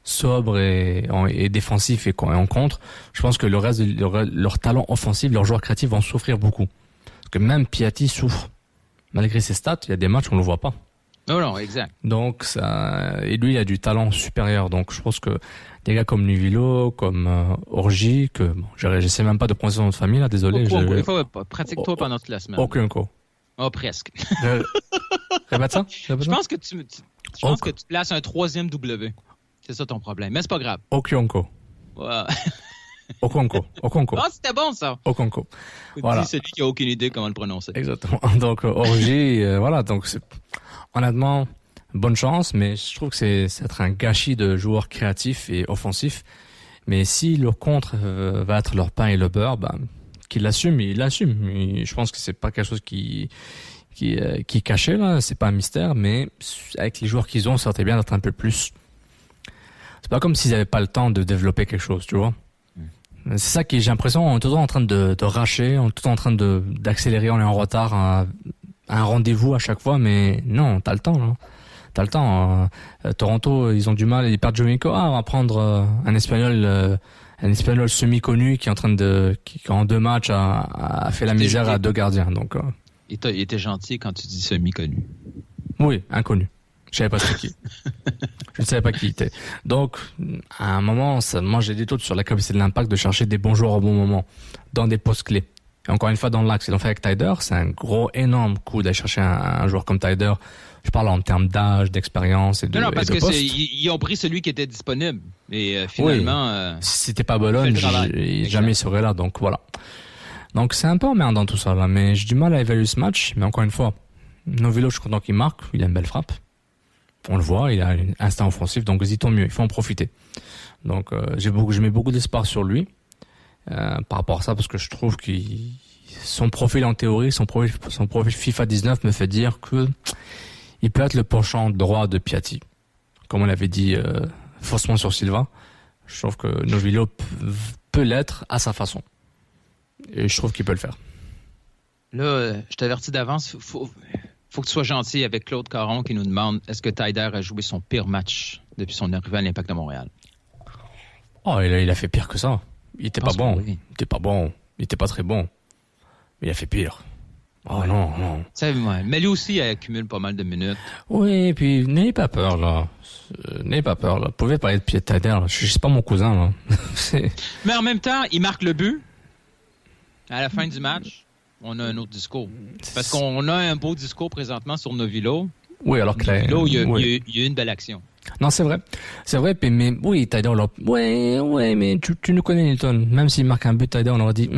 sobre et défensif et en contre, je pense que le reste de leur talent offensif, leurs joueurs créatifs vont souffrir beaucoup. Parce que même Piatti souffre. Malgré ses stats, il y a des matchs où on le voit pas. Non, exact. Donc et lui, il a du talent supérieur. Donc je pense que des gars comme Nuvilo, comme Orji, que j'essaie même pas de prononcer son nom de famille là, désolé. Pratique-toi pendant toute la semaine. Okunko. Oh, presque. Répète ça. Je pense que tu places un 3e W. C'est ça ton problème. Mais c'est pas grave. Okunko. Ouais. Okunko. Ah, c'était bon, ça. Okunko. Voilà. C'est celui qui a aucune idée comment le prononcer. Exactement. Donc, Orji, voilà. Donc, honnêtement, bonne chance, mais je trouve que c'est être un gâchis de joueurs créatifs et offensifs. Mais si leur contre va être leur pain et le beurre, qu'ils l'assument, ils l'assument. Je pense que c'est pas quelque chose qui est caché, là. C'est pas un mystère, mais avec les joueurs qu'ils ont, ça serait bien d'être un peu plus. C'est pas comme s'ils avaient pas le temps de développer quelque chose, tu vois. C'est ça qui, j'ai l'impression, on est toujours en train de racher, on est toujours en train d'accélérer, on est en retard un rendez-vous à chaque fois, mais non, t'as le temps, là. T'as le temps. Toronto, ils ont du mal, ils perdent Jovico. On va prendre un Espagnol semi-connu qui est en train qui en 2 matchs a fait la misère à 2 gardiens. Donc, il était gentil quand tu dis semi-connu. Oui, inconnu. Je savais pas qui. Je ne savais pas qui il était. Donc, à un moment, moi j'ai des doutes sur la capacité de l'Impact de chercher des bons joueurs au bon moment, dans des postes clés. Et encore une fois, dans l'axe, ils l'ont fait avec Taider. C'est un énorme coup d'aller chercher un joueur comme Taider. Je parle en termes d'âge, d'expérience et de Non, parce et de que poste. ils ont pris celui qui était disponible. Et finalement... Oui. Si c'était pas Bologne, jamais il serait là. Donc voilà. Donc c'est un peu emmerdant tout ça là. Mais j'ai du mal à évaluer ce match. Mais encore une fois, Novilo, je suis content qu'il marque. Il a une belle frappe. On le voit, il a un instinct offensif. Donc tant mieux, il faut en profiter. Donc je mets beaucoup d'espoir sur lui par rapport à ça, parce que je trouve que son profil en théorie, son profil FIFA 19 me fait dire que il peut être le penchant droit de Piatti, comme on l'avait dit faussement sur Silva. Je trouve que Novilo peut l'être à sa façon. Et je trouve qu'il peut le faire. Là, je t'avertis d'avance, faut que tu sois gentil avec Claude Caron qui nous demande est-ce que Taider a joué son pire match depuis son arrivée à l'Impact de Montréal? Oh, il a fait pire que ça. Il était pas bon. Oui. Il était pas bon. Il était pas très bon. Mais il a fait pire. Oh ouais. Non. Mais lui aussi, il accumule pas mal de minutes. Oui, puis n'ayez pas peur, là. Vous pouvez parler de Pied Taider. Je sais pas mon cousin, là. Mais en même temps, il marque le but. À la fin du match, on a un autre discours. Parce qu'on a un beau discours présentement sur Novilo. Oui, alors que Novilo, il y a une belle action. Non, c'est vrai. Mais oui, Taider, là. Ouais, mais tu nous connais, Nilton. Même s'il marque un but, Taider, on aurait dit,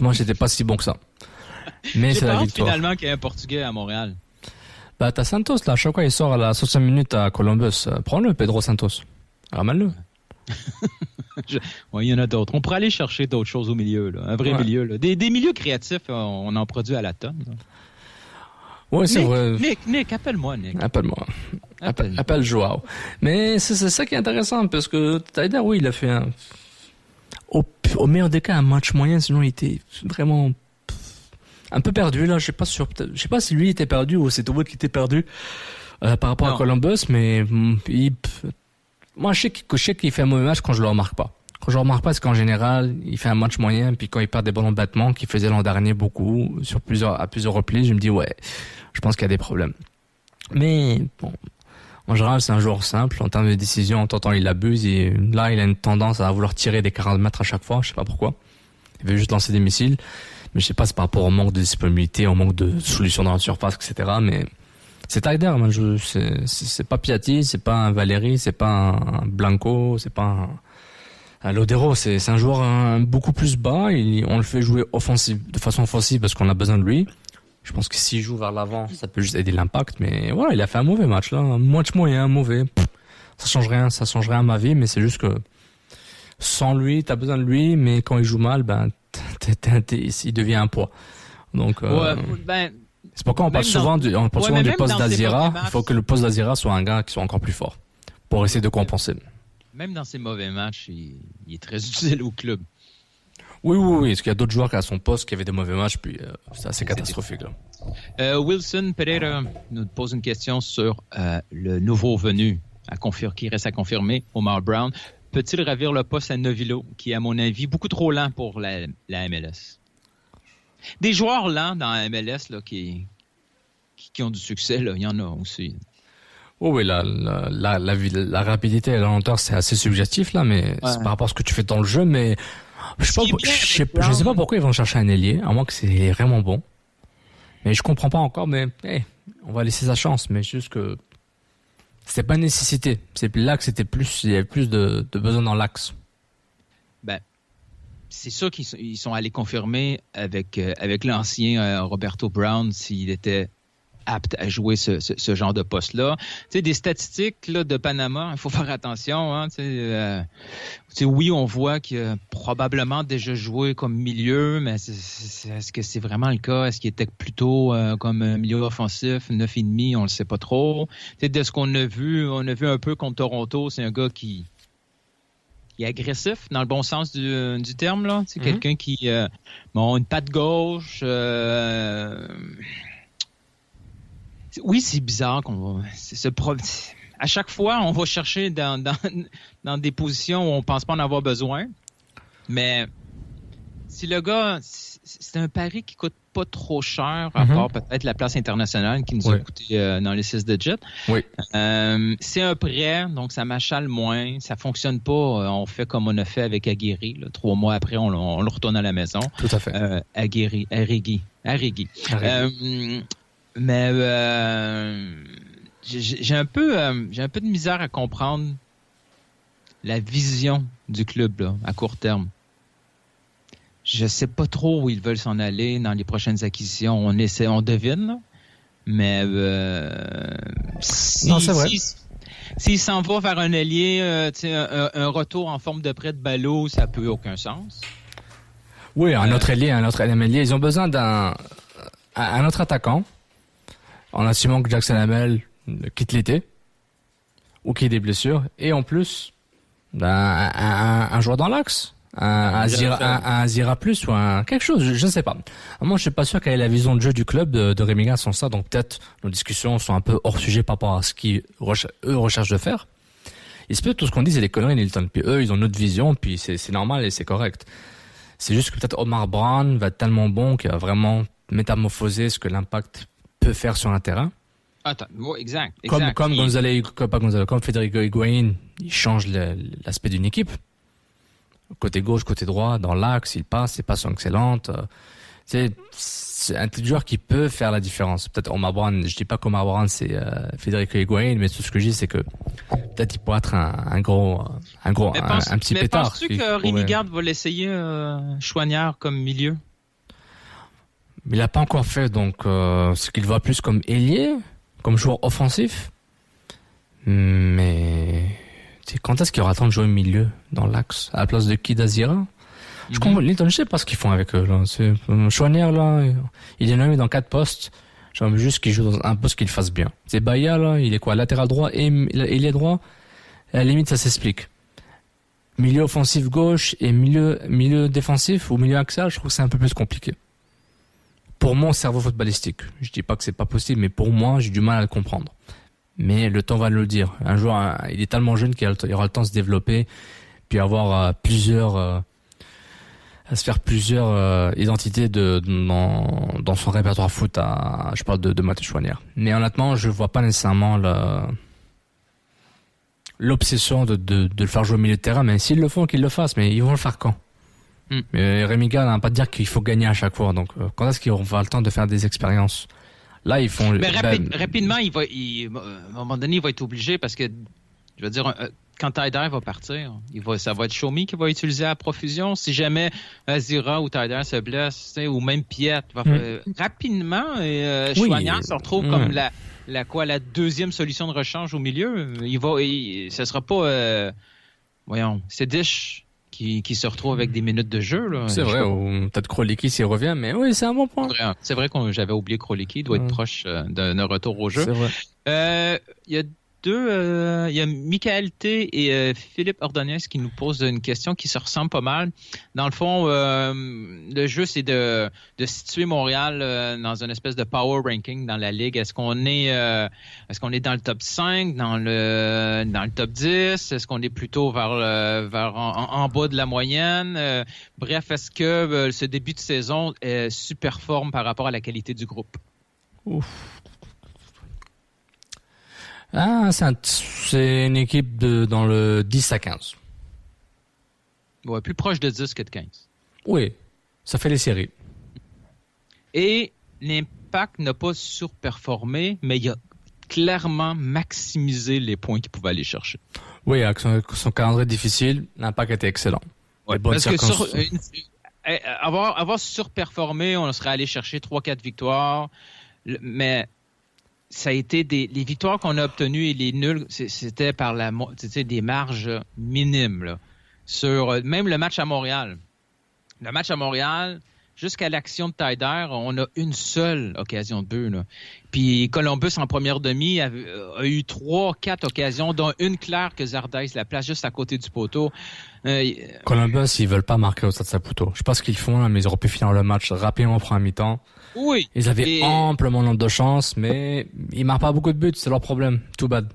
moi, j'étais pas si bon que ça. Mais c'est la victoire. Finalement qu'il y a un Portugais à Montréal. Bah, t'as Santos, là. À chaque fois, il sort à la 60 minutes à Columbus. Prends-le, Pedro Santos. Ramène-le. Il y en a d'autres. On pourrait aller chercher d'autres choses au milieu, là. Un vrai milieu, là. Des milieux créatifs, on en produit à la tonne, là. Oui, c'est vrai. Nick, appelle-moi, Nick. Appelle-moi. Appelle Joao. Mais c'est ça qui est intéressant, parce que Taider, oui, il a fait au meilleur des cas, un match moyen, sinon il était vraiment un peu perdu, là. Je sais pas si lui était perdu ou c'est Towood qui était perdu, par rapport à Columbus, mais moi, je sais qu'il fait un mauvais match quand je le remarque pas. Quand je le remarque pas, c'est qu'en général, il fait un match moyen, puis quand il perd des ballons de battement, qu'il faisait l'an dernier beaucoup, à plusieurs reprises, je me dis, ouais, je pense qu'il y a des problèmes. Mais, bon, en général, c'est un joueur simple. En termes de décision, en temps, il abuse, et là, il a une tendance à vouloir tirer des 40 mètres à chaque fois, je sais pas pourquoi. Il veut juste lancer des missiles, mais je sais pas, c'est par rapport au manque de disponibilité, au manque de solutions dans la surface, etc., mais c'est Taider, c'est pas Piatti, c'est pas un Valéry, c'est pas un Blanco, c'est pas un Lodero, c'est un joueur beaucoup plus bas, on le fait jouer de façon offensive parce qu'on a besoin de lui. Je pense que s'il joue vers l'avant, ça peut juste aider l'Impact, mais voilà, il a fait un mauvais match, là. Un match moyen, mauvais. Ça change rien à ma vie, mais c'est juste que sans lui, t'as besoin de lui, mais quand il joue mal, il devient un poids. Donc, c'est pourquoi on parle souvent du poste d'Azira. Il faut que le poste d'Azira soit un gars qui soit encore plus fort pour essayer de compenser. Même dans ses mauvais matchs, il est très utile au club. Oui. Parce qu'il y a d'autres joueurs qui à son poste qui avaient des mauvais matchs, puis c'est assez catastrophique, là. Wilson Pereira nous pose une question sur le nouveau venu qui reste à confirmer, Omar Brown. Peut-il ravir le poste à Novilo, qui est, à mon avis, beaucoup trop lent pour la MLS? Des joueurs lents dans la MLS là, qui ont du succès, là, il y en a aussi. Oui, la rapidité et la lenteur, c'est assez subjectif, là, mais c'est par rapport à ce que tu fais dans le jeu, mais je sais pas pourquoi ils vont chercher un ailier, à moins que c'est vraiment bon. Mais je comprends pas encore, mais on va laisser sa chance, mais juste que c'est pas une nécessité. C'est là que il y avait plus de besoin dans l'axe. C'est sûr qu'ils sont allés confirmer avec l'ancien Roberto Brown s'il était apte à jouer ce genre de poste-là. Tu sais, des statistiques là, de Panama, il faut faire attention. Hein, oui, on voit qu'il a probablement déjà joué comme milieu, mais est-ce que c'est vraiment le cas? Est-ce qu'il était plutôt comme milieu offensif, 9,5? On le sait pas trop. Tu sais, de ce qu'on a vu un peu contre Toronto, c'est un gars qui est agressif, dans le bon sens du terme. Là. C'est quelqu'un qui a une patte gauche, Oui, c'est bizarre à chaque fois, on va chercher dans des positions où on pense pas en avoir besoin. Mais si le gars, c'est un pari qui coûte pas trop cher, à part peut-être la place internationale qui nous a coûté dans les 6 digits. Oui. C'est un prêt, donc ça m'achale moins. Ça fonctionne pas. On fait comme on a fait avec Aguirre. 3 mois après, on le retourne à la maison. Tout à fait. Arrighi. Mais j'ai un peu de misère à comprendre la vision du club là, à court terme. Je sais pas trop où ils veulent s'en aller dans les prochaines acquisitions. On devine, là. Mais non, c'est vrai. S'il s'en va vers un ailier, un retour en forme de prêt de ballot, ça peut aucun sens. Oui, un autre ailier. Ils ont besoin d'un autre attaquant, en assumant que Jackson Hamel quitte l'été ou qu'il y ait des blessures, et en plus un joueur dans l'axe. Un Zira plus ou quelque chose, je ne sais pas. Moi, je suis pas sûr quelle est la vision de jeu du club de Rémi Garde sans ça, donc peut-être nos discussions sont un peu hors sujet par rapport à ce qu'ils recherchent de faire. Il se peut tout ce qu'on dit, c'est des conneries, Nilton. Puis eux, ils ont une autre vision, puis c'est normal et c'est correct. C'est juste que peut-être Omar Brown va être tellement bon qu'il va vraiment métamorphoser ce que l'Impact peut faire sur un terrain. Attends, exact. Comme Federico Higuaín, il change l'aspect d'une équipe. Côté gauche, côté droit, dans l'axe, il passe, ses passes sont excellentes. C'est un joueur qui peut faire la différence. Peut-être Omar Brown, je dis pas qu'Omar Brown c'est Federico Higuaín, mais tout ce que je dis c'est que peut-être il pourrait être un petit pétard. Mais penses-tu que Rémi Garde va l'essayer Choignard comme milieu? Il l'a pas encore fait, donc ce qu'il voit plus comme ailier, comme joueur offensif. Mais quand est-ce qu'il aura le temps de jouer au milieu, dans l'axe, à la place de qui, d'Azira? Je sais pas ce qu'ils font avec eux, là. Choignard, là, il est nommé dans 4 postes. J'aimerais juste qu'il joue dans un poste qu'il fasse bien. C'est Bahia, là, il est quoi, latéral droit et ailier droit? À la limite, ça s'explique. Milieu offensif gauche et milieu défensif ou milieu axial, je trouve que c'est un peu plus compliqué. Pour mon cerveau footballistique. Je dis pas que c'est pas possible, mais pour moi, j'ai du mal à le comprendre. Mais le temps va le dire. Un joueur, il est tellement jeune qu'il aura le temps de se développer, puis avoir à se faire plusieurs identités dans son répertoire foot. Je parle de Mathieu Choignard. Mais honnêtement, je vois pas nécessairement l'obsession de le faire jouer au milieu de terrain. Mais s'ils le font, qu'ils le fassent. Mais ils vont le faire quand? Mais Rémi Garde n'a pas de dire qu'il faut gagner à chaque fois. Donc, quand est-ce qu'ils vont avoir le temps de faire des expériences? Là, ils font. Mais rapidement, à un moment donné, il va être obligé parce que, je veux dire, quand Taider va partir, ça va être Shomi qui va utiliser à profusion. Si jamais Azira ou Taider se blesse, ou même Piet, rapidement, Choignard se retrouve comme la deuxième solution de rechange au milieu. Ce sera pas, c'est Dish qui se retrouve avec des minutes de jeu. Là. C'est vrai, ou peut-être Krolicki s'il revient, mais oui, c'est un bon point. C'est vrai que j'avais oublié Krolicki, il doit être proche d'un retour au jeu. C'est vrai. Il y a il y a Michael T. et Philippe Ordonez qui nous posent une question qui se ressemble pas mal. Dans le fond, le jeu, c'est de situer Montréal dans une espèce de power ranking dans la Ligue. Est-ce qu'on est dans le top 5, dans le top 10? Est-ce qu'on est plutôt vers en bas de la moyenne? Bref, est-ce que ce début de saison superforme par rapport à la qualité du groupe? Ouf. C'est une équipe dans le 10 à 15. Ouais, plus proche de 10 que de 15. Oui, ça fait les séries. Et l'Impact n'a pas surperformé, mais il a clairement maximisé les points qu'il pouvait aller chercher. Oui, avec son calendrier difficile, l'Impact était excellent. Ouais, parce que avoir surperformé, on serait allé chercher 3-4 victoires, mais ça a été les victoires qu'on a obtenues et les nuls, c'était par des marges minimes là. Sur même le match à Montréal. Le match à Montréal, jusqu'à l'action de Taider, on a une seule occasion de but. Là. Puis Columbus, en première demi, a eu 3-4 occasions, dont une claire que Zardes la place juste à côté du poteau. Columbus, ils veulent pas marquer au Stade Saputo. Je sais pas ce qu'ils font, là, mais ils auraient pu finir le match rapidement en première mi-temps. Oui. Ils avaient amplement nombre de chances, mais ils marquent pas beaucoup de buts, c'est leur problème. Too bad.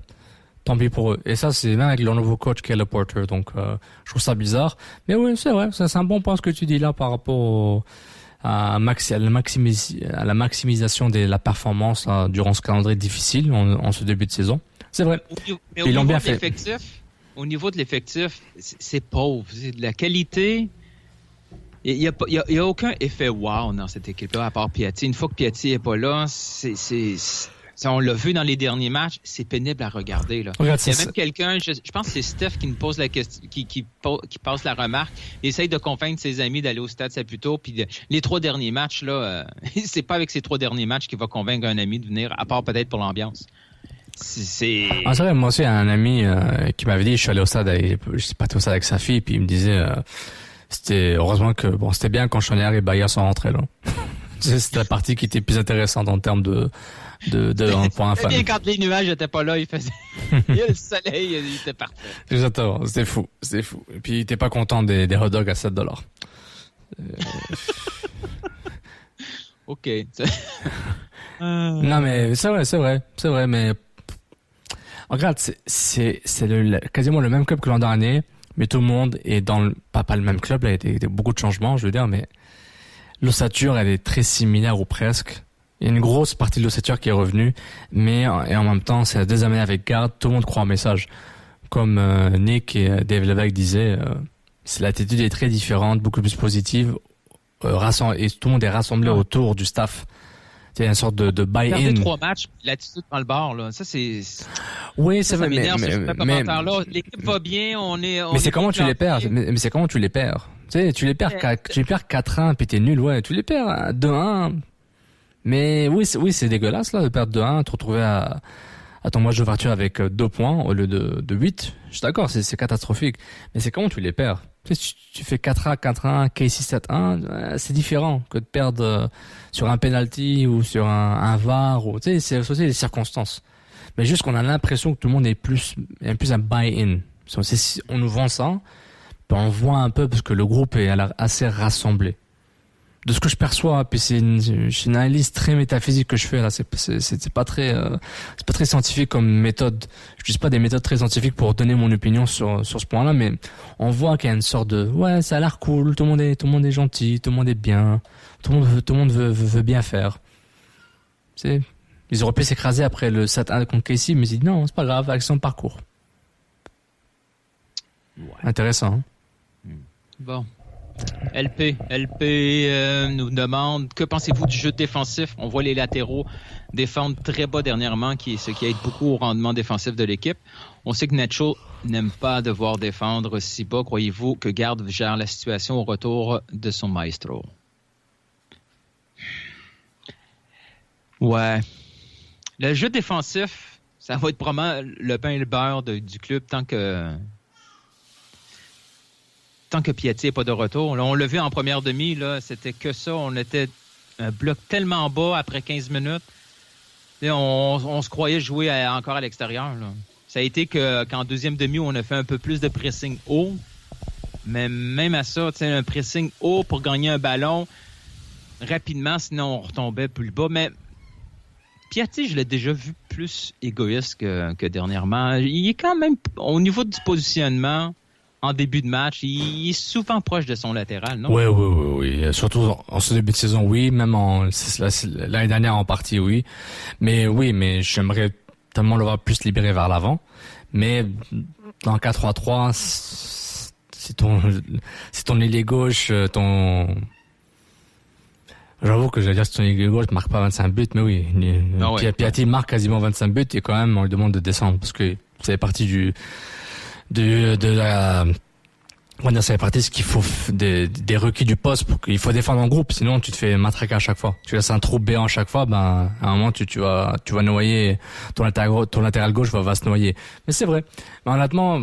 Tant pis pour eux. Et ça, c'est même avec leur nouveau coach, Caleb Porter. Donc, je trouve ça bizarre. Mais oui, c'est vrai. C'est un bon point ce que tu dis là par rapport à la maximisation de la performance là, durant ce calendrier difficile en ce début de saison. C'est vrai. Ils l'ont bien fait. Au niveau de l'effectif, c'est pauvre. C'est de la qualité. Il y a aucun effet wow dans cette équipe-là, à part Piatti. Une fois que Piatti est pas là, on l'a vu dans les derniers matchs, c'est pénible à regarder. Là. Regarde, il y a même quelqu'un, je pense que c'est Steph qui nous pose la question, qui passe la remarque. Il essaye de convaincre ses amis d'aller au Stade Saputo. Puis les 3 derniers matchs, là, c'est pas avec ces 3 derniers matchs qu'il va convaincre un ami de venir, à part peut-être pour l'ambiance. C'est vrai, moi aussi, un ami qui m'avait dit, je suis allé au stade, je suis pas allé au stade avec sa fille, puis il me disait, heureusement que c'était bien quand Chonière et Bayer sont rentrés là. C'était la partie qui était plus intéressante en termes de pour un fan. Bien quand les nuages étaient pas là, il faisait le soleil, il était parfait. Exactement, c'était fou. Et puis il était pas content des hot dogs à $7. OK. Non mais c'est vrai mais regarde, c'est quasiment le même club que l'an dernier, mais tout le monde est dans pas le même club, là, il y a beaucoup de changements, je veux dire, mais l'ossature, elle est très similaire ou presque. Il y a une grosse partie de l'ossature qui est revenue, mais en même temps, c'est la deuxième année avec Garde, tout le monde croit au message. Comme Nick et Dave Levesque disaient, l'attitude est très différente, beaucoup plus positive, et tout le monde est rassemblé autour du staff. Il y a une sorte de buy-in. Perdez 3 matchs, l'attitude dans le bar, là. Ça, c'est... Oui, c'est vrai, mais l'équipe va bien, mais c'est comment tu les perds? Mais c'est comment tu les perds? Tu sais, tu les perds 4-1, puis t'es nul, ouais. Tu les perds 2-1. Mais oui, c'est dégueulasse, là, de perdre 2-1, te retrouver à ton match d'ouverture avec 2 points au lieu de 8. Je suis d'accord, c'est catastrophique. Mais c'est comment tu les perds? Tu sais, tu fais 4-1, 4-1, KC 7-1, c'est différent que de perdre sur un penalty ou sur un VAR, ou, tu sais, c'est aussi les circonstances. Mais juste qu'on a l'impression que tout le monde est plus un buy-in. On nous vend ça, puis on voit un peu parce que le groupe est assez rassemblé. De ce que je perçois, puis c'est une analyse très métaphysique que je fais là, c'est pas très scientifique comme méthode. Je n'utilise pas des méthodes très scientifiques pour donner mon opinion sur ce point-là, mais on voit qu'il y a une sorte de ça a l'air cool, tout le monde est gentil, tout le monde est bien, tout le monde veut bien faire. Tu sais, ils auraient pu s'écraser après le 7-1 contre Casey, mais ils disent non, c'est pas grave, action de parcours. Ouais. Intéressant. Hein? Bon. LP nous demande que pensez-vous du jeu défensif? On voit les latéraux défendre très bas dernièrement, ce qui aide beaucoup au rendement défensif de l'équipe. On sait que Nacho n'aime pas devoir défendre si bas. Croyez-vous que Garde gère la situation au retour de son maestro? Ouais. Le jeu défensif, ça va être probablement le pain et le beurre du club tant que Piatti n'est pas de retour. Là, on l'a vu en première demi, là, c'était que ça. On était un bloc tellement bas après 15 minutes. Et on se croyait jouer encore à l'extérieur. Là. Ça a été qu'en deuxième demi, on a fait un peu plus de pressing haut. Mais même à ça, un pressing haut pour gagner un ballon rapidement, sinon on retombait plus bas. Mais Piatti, je l'ai déjà vu plus égoïste que dernièrement. Il est quand même, au niveau du positionnement, en début de match, il est souvent proche de son latéral, non? Oui. Surtout en ce début de saison, oui. Même l'année dernière en partie, oui. Mais j'aimerais tellement le voir plus libéré vers l'avant. Mais dans 4-3-3, c'est ton ailier gauche, J'avoue que j'allais dire que ton ailier gauche marque pas 25 buts, mais oui. Piatti marque quasiment 25 buts et quand même on lui demande de descendre parce que ça fait partie c'est parti ce qu'il faut des requis du poste pour qu'il faut défendre en groupe, sinon tu te fais matraquer à chaque fois. Tu laisses un trou béant à chaque fois, à un moment tu vas noyer ton latéral gauche va se noyer. Mais c'est vrai. Mais honnêtement,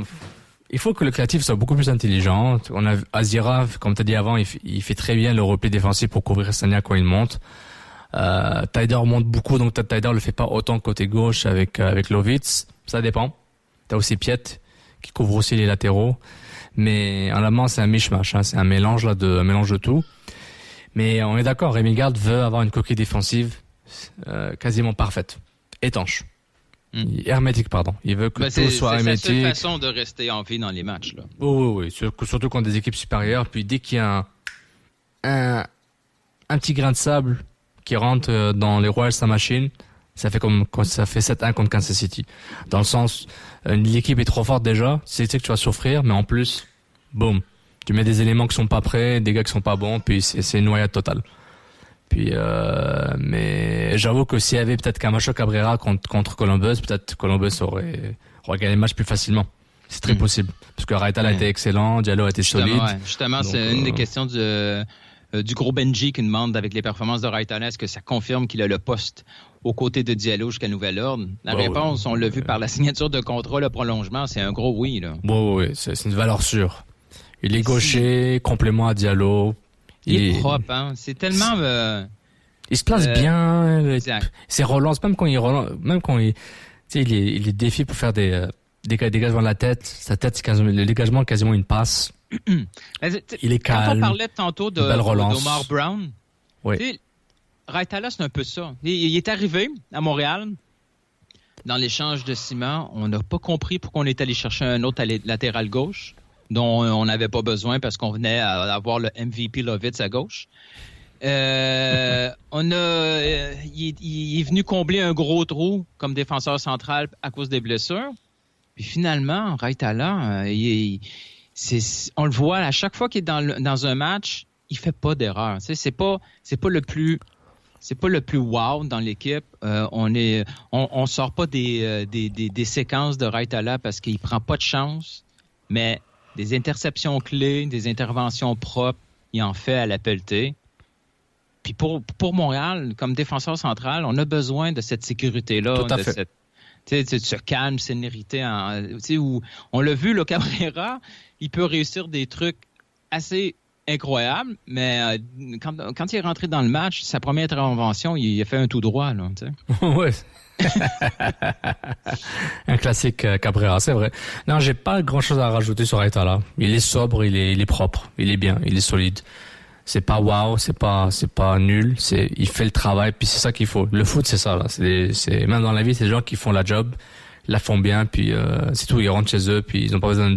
il faut que le créatif soit beaucoup plus intelligent. On a Azira, comme tu as dit avant, il fait très bien le repli défensif pour couvrir Sagna quand il monte. Taider monte beaucoup, donc Taider le fait pas autant côté gauche avec Lovitz. Ça dépend. T'as aussi Piet qui couvre aussi les latéraux. Mais en allemand, c'est un mishmash, c'est un mélange de tout. Mais on est d'accord, Rémi Garde veut avoir une coquille défensive quasiment parfaite, étanche. Hermétique, pardon. Il veut que tout soit hermétique. C'est sa seule façon de rester en vie dans les matchs, là. Oui. Surtout contre des équipes supérieures. Puis dès qu'il y a un petit grain de sable qui rentre dans les Royals sa machine, ça fait 7-1 contre Kansas City. Dans le sens, l'équipe est trop forte déjà, c'est que tu vas souffrir, mais en plus, boum, tu mets des éléments qui sont pas prêts, des gars qui sont pas bons, puis c'est une noyade totale. Puis, mais j'avoue que s'il y avait peut-être Camacho Cabrera contre Columbus, peut-être Columbus aurait gagné le match plus facilement. C'est très possible. Parce que Raitala a été excellent, Diallo a été solide. Ouais. Justement, donc, c'est une des questions du gros Benji qui demande avec les performances de Raitala, est-ce que ça confirme qu'il a le poste aux côtés de Diallo jusqu'à nouvel ordre? La réponse, on l'a vu par la signature de contrat, le prolongement, c'est un gros oui, là. Oui, c'est une valeur sûre. Il est gaucher, complément à Diallo. Il est propre, hein. C'est tellement... il se place bien. Ses relances, même quand il, tu sais, il est défi pour faire des dégagements de la tête. Sa tête, le dégagement, quasiment une passe. Il est calme. Quand on parlait tantôt d'Omar Brown, oui. Raitala, c'est un peu ça. Il est arrivé à Montréal dans l'échange de ciment. On n'a pas compris pourquoi on est allé chercher un autre latéral gauche dont on n'avait pas besoin parce qu'on venait à avoir le MVP Lovitz à gauche. Il est venu combler un gros trou comme défenseur central à cause des blessures. Puis finalement, Raitala, on le voit à chaque fois qu'il est dans un match, il fait pas d'erreur. Tu sais, c'est pas le plus wow dans l'équipe. On sort pas des séquences de Raitala parce qu'il prend pas de chance, mais des interceptions clés, des interventions propres, il en fait à la pelletée. Puis pour Montréal, comme défenseur central, on a besoin de cette sécurité-là, tout à fait. Ce calme, sénérité, où on l'a vu, le Cabrera, il peut réussir des trucs assez incroyables, mais quand il est rentré dans le match, sa première intervention, il a fait un tout droit, là, tu sais. Ouais. Un classique Cabrera, c'est vrai. Non, j'ai pas grand-chose à rajouter sur Raitala. Il est sobre, il est propre, il est bien, il est solide. C'est pas wow, c'est pas nul, il fait le travail, puis c'est ça qu'il faut. Le foot, c'est ça, là. C'est même dans la vie, c'est des gens qui font la job, la font bien, puis c'est tout, ils rentrent chez eux, puis ils ont pas besoin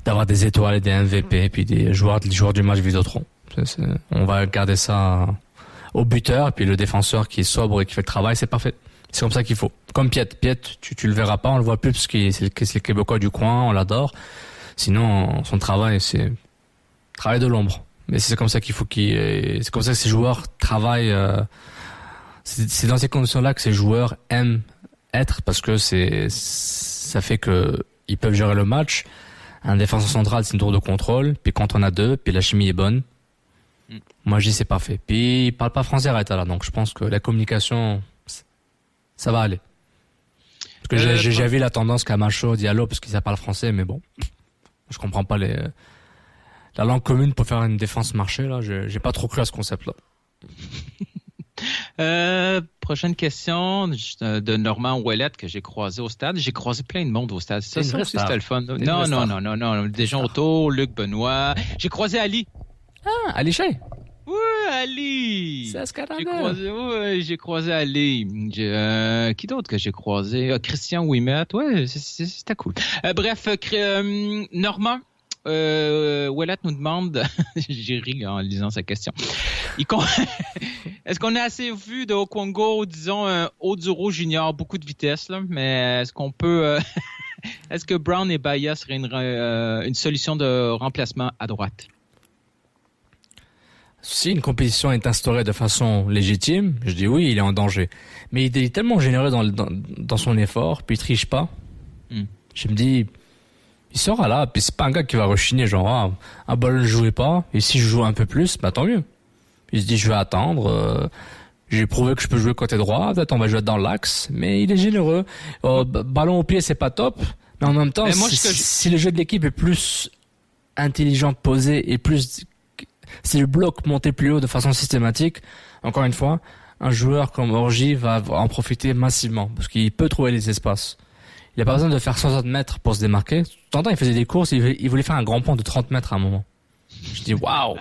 d'avoir des étoiles et des MVP, puis des joueurs du match Vidéotron. On va garder ça au buteur, puis le défenseur qui est sobre et qui fait le travail, c'est parfait. C'est comme ça qu'il faut. Comme Piet, tu le verras pas, on le voit plus parce que c'est le Québécois du coin, on l'adore. Sinon, son travail, c'est travail de l'ombre. Mais c'est comme ça qu'il faut c'est comme ça que ces joueurs travaillent. C'est dans ces conditions-là que ces joueurs aiment être parce que ça fait que ils peuvent gérer le match. Un défenseur central, c'est une tour de contrôle. Puis quand on a deux, puis la chimie est bonne. Moi, je dis c'est parfait. Puis il parle pas français, Raitala, donc je pense que la communication, ça va aller. Parce que j'ai vu la tendance Camacho, Diallo, parce qu'ils parlent français, mais bon, je comprends pas la langue commune pour faire une défense marché, là, j'ai pas trop cru à ce concept-là. Prochaine question de Normand Ouellette que j'ai croisé au stade. J'ai croisé plein de monde au stade. Ça aussi, c'était le fun. Non. Des gens autour, Luc Benoît. J'ai croisé Ali. Ah, Ali Shea. Oui, Ali. C'est Ascarada. J'ai croisé Ali. Qui d'autre que j'ai croisé? Christian Ouimet. Ouais, c'était cool. Bref, Normand. Ouellette nous demande, j'ai ri en lisant sa question. Est-ce qu'on a assez vu de Okwongo, disons, un Oduro Junior, beaucoup de vitesse, là, mais est-ce qu'on peut, est-ce que Brown et Bahia seraient une solution de remplacement à droite? Si une compétition est instaurée de façon légitime, je dis oui, il est en danger. Mais il est tellement généreux dans son effort, puis il triche pas. Je me dis, il sera là, puis c'est pas un gars qui va rechigner, genre, un ballon ne jouait pas, et si je joue un peu plus, bah tant mieux. Il se dit, je vais attendre, j'ai prouvé que je peux jouer côté droit, peut-être on va jouer dans l'axe, mais il est généreux. Ballon au pied, c'est pas top, Mais en même temps, Mais moi, si le jeu de l'équipe est plus intelligent, posé et plus, si le bloc montait plus haut de façon systématique, encore une fois, un joueur comme Orji va en profiter massivement parce qu'il peut trouver les espaces. Il n'a pas besoin de faire 60 mètres pour se démarquer. Tantôt, il faisait des courses, il voulait faire un grand pont de 30 mètres à un moment. Je dis waouh,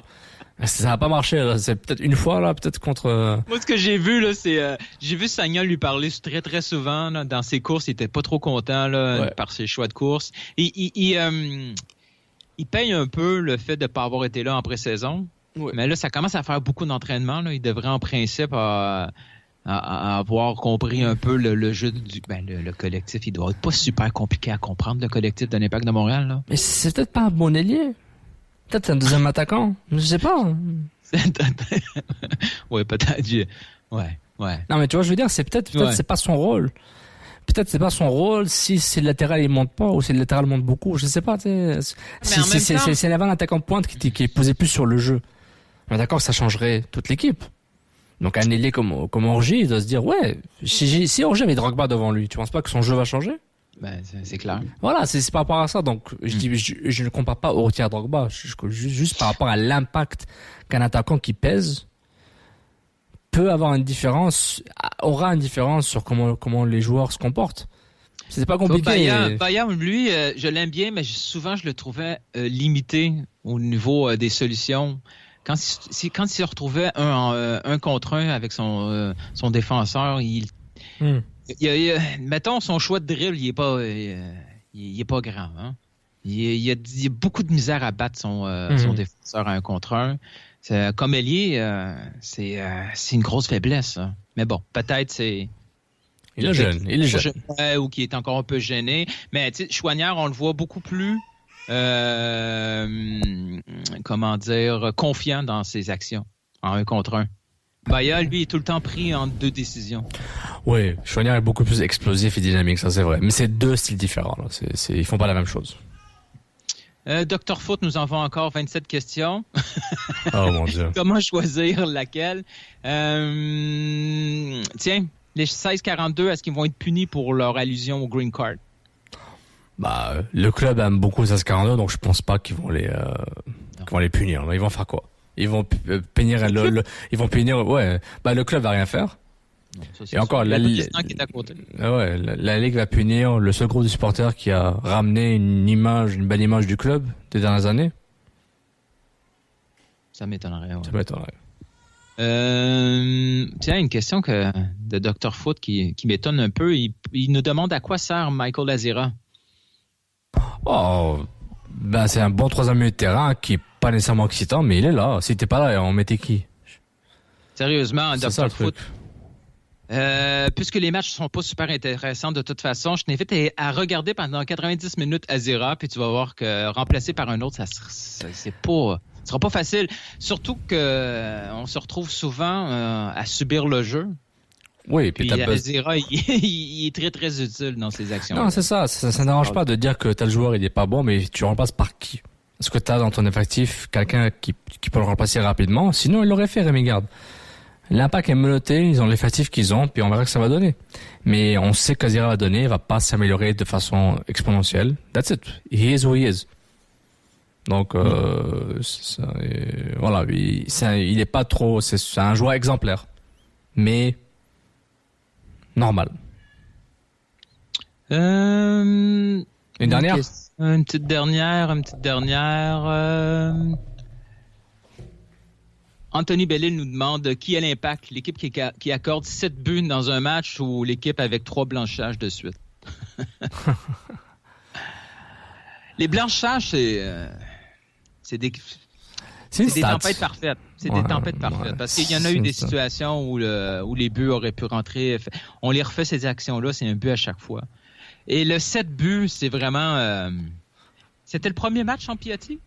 ça n'a pas marché. Là. C'est peut-être une fois là, peut-être contre. Moi, ce que j'ai vu là, c'est j'ai vu Sagna lui parler très très souvent là, dans ses courses. Il était pas trop content là, par ses choix de course. Il paye un peu le fait de pas avoir été là en pré-saison. Ouais. Mais là, ça commence à faire beaucoup d'entraînement. Là. Il devrait en principe avoir compris un peu le jeu le collectif. Il doit être pas super compliqué à comprendre, le collectif de l'Impact de Montréal. Là. Mais c'est peut-être pas un bon ailier. Peut-être un deuxième attaquant. Je sais pas. Oui, peut-être. Ouais. Non, mais tu vois, je veux dire, c'est peut-être c'est pas son rôle. Peut-être c'est pas son rôle si c'est le latéral il monte pas ou si le latéral monte beaucoup. Je sais pas. C'est l'avant-attaquant pointe qui est posé plus sur le jeu. Mais d'accord, ça changerait toute l'équipe. Donc un ailier comme Orji, il doit se dire ouais, si Orji avait Drogba devant lui, tu penses pas que son jeu va changer? Ben c'est clair. Voilà, c'est par rapport à ça. Donc je ne compare pas au retier Drogba, juste par rapport à l'impact qu'un attaquant qui pèse peut avoir une différence, aura une différence sur comment les joueurs se comportent. C'est pas compliqué. Bayern, lui, je l'aime bien, mais souvent je le trouvais limité au niveau des solutions. Quand il se retrouvait un contre un avec son défenseur, mettons son choix de dribble, il est pas grand. Hein? Il y a beaucoup de misère à battre son défenseur à un contre un. Comme ailier, c'est une grosse faiblesse. Hein. Mais bon, peut-être c'est... Il est jeune. Ou qui est encore un peu gêné. Mais tu sais, Choignard, on le voit beaucoup plus... confiant dans ses actions en un contre un. Baya, lui, est tout le temps pris en deux décisions. Oui, Choignard est beaucoup plus explosif et dynamique, ça c'est vrai. Mais c'est deux styles différents. Là. Ils font pas la même chose. Dr Foot nous envoie encore 27 questions. Oh mon Dieu. Comment choisir laquelle? Tiens, les 16-42, est-ce qu'ils vont être punis pour leur allusion au green card? Le club aime beaucoup 16-42, donc je pense pas qu'ils vont les punir. Ils vont faire quoi? Ils vont punir ils vont punir. Ouais. Le club va rien faire. Non, ça, et encore, la Ligue va punir le seul groupe de supporters qui a ramené une belle image du club des dernières années. Ça m'étonnerait. Ouais. Ça m'étonnerait. Tiens, une question de Dr Foot qui m'étonne un peu. Il nous demande à quoi sert Michael Lazira. C'est un bon troisième milieu de terrain qui est pas nécessairement excitant, mais il est là. Si t'es pas là, on mettait qui? Sérieusement, Dr Foot. Puisque les matchs sont pas super intéressants de toute façon, je t'invite à regarder pendant 90 minutes Azira, puis tu vas voir que remplacer par un autre, ça sera pas facile. Surtout que on se retrouve souvent à subir le jeu. Oui, puis Azira, il est très très utile dans ses actions. Non, c'est ça. Ça n'arrange pas de dire que tel joueur il est pas bon, mais tu remplaces par qui? Est-ce que tu as dans ton effectif quelqu'un qui peut le remplacer rapidement? Sinon, il l'aurait fait, Rémi Garde. L'Impact est menotté, ils ont l'effectif qu'ils ont, puis on verra ce que ça va donner. Mais on sait qu'Azira va donner, il va pas s'améliorer de façon exponentielle. That's it. He is who he is. Donc, voilà, il est pas trop, c'est un joueur exemplaire. Mais, normal. Une dernière? Une petite dernière. Anthony Bellil nous demande qui est l'Impact, l'équipe qui accorde 7 buts dans un match ou l'équipe avec 3 blanchages de suite. Les blanchages, c'est des tempêtes parfaites. C'est des tempêtes parfaites. Parce qu'il y en a eu des situations où les buts auraient pu rentrer. On les refait, ces actions-là, c'est un but à chaque fois. Et le 7 buts, c'est vraiment... C'était le premier match en Piatti?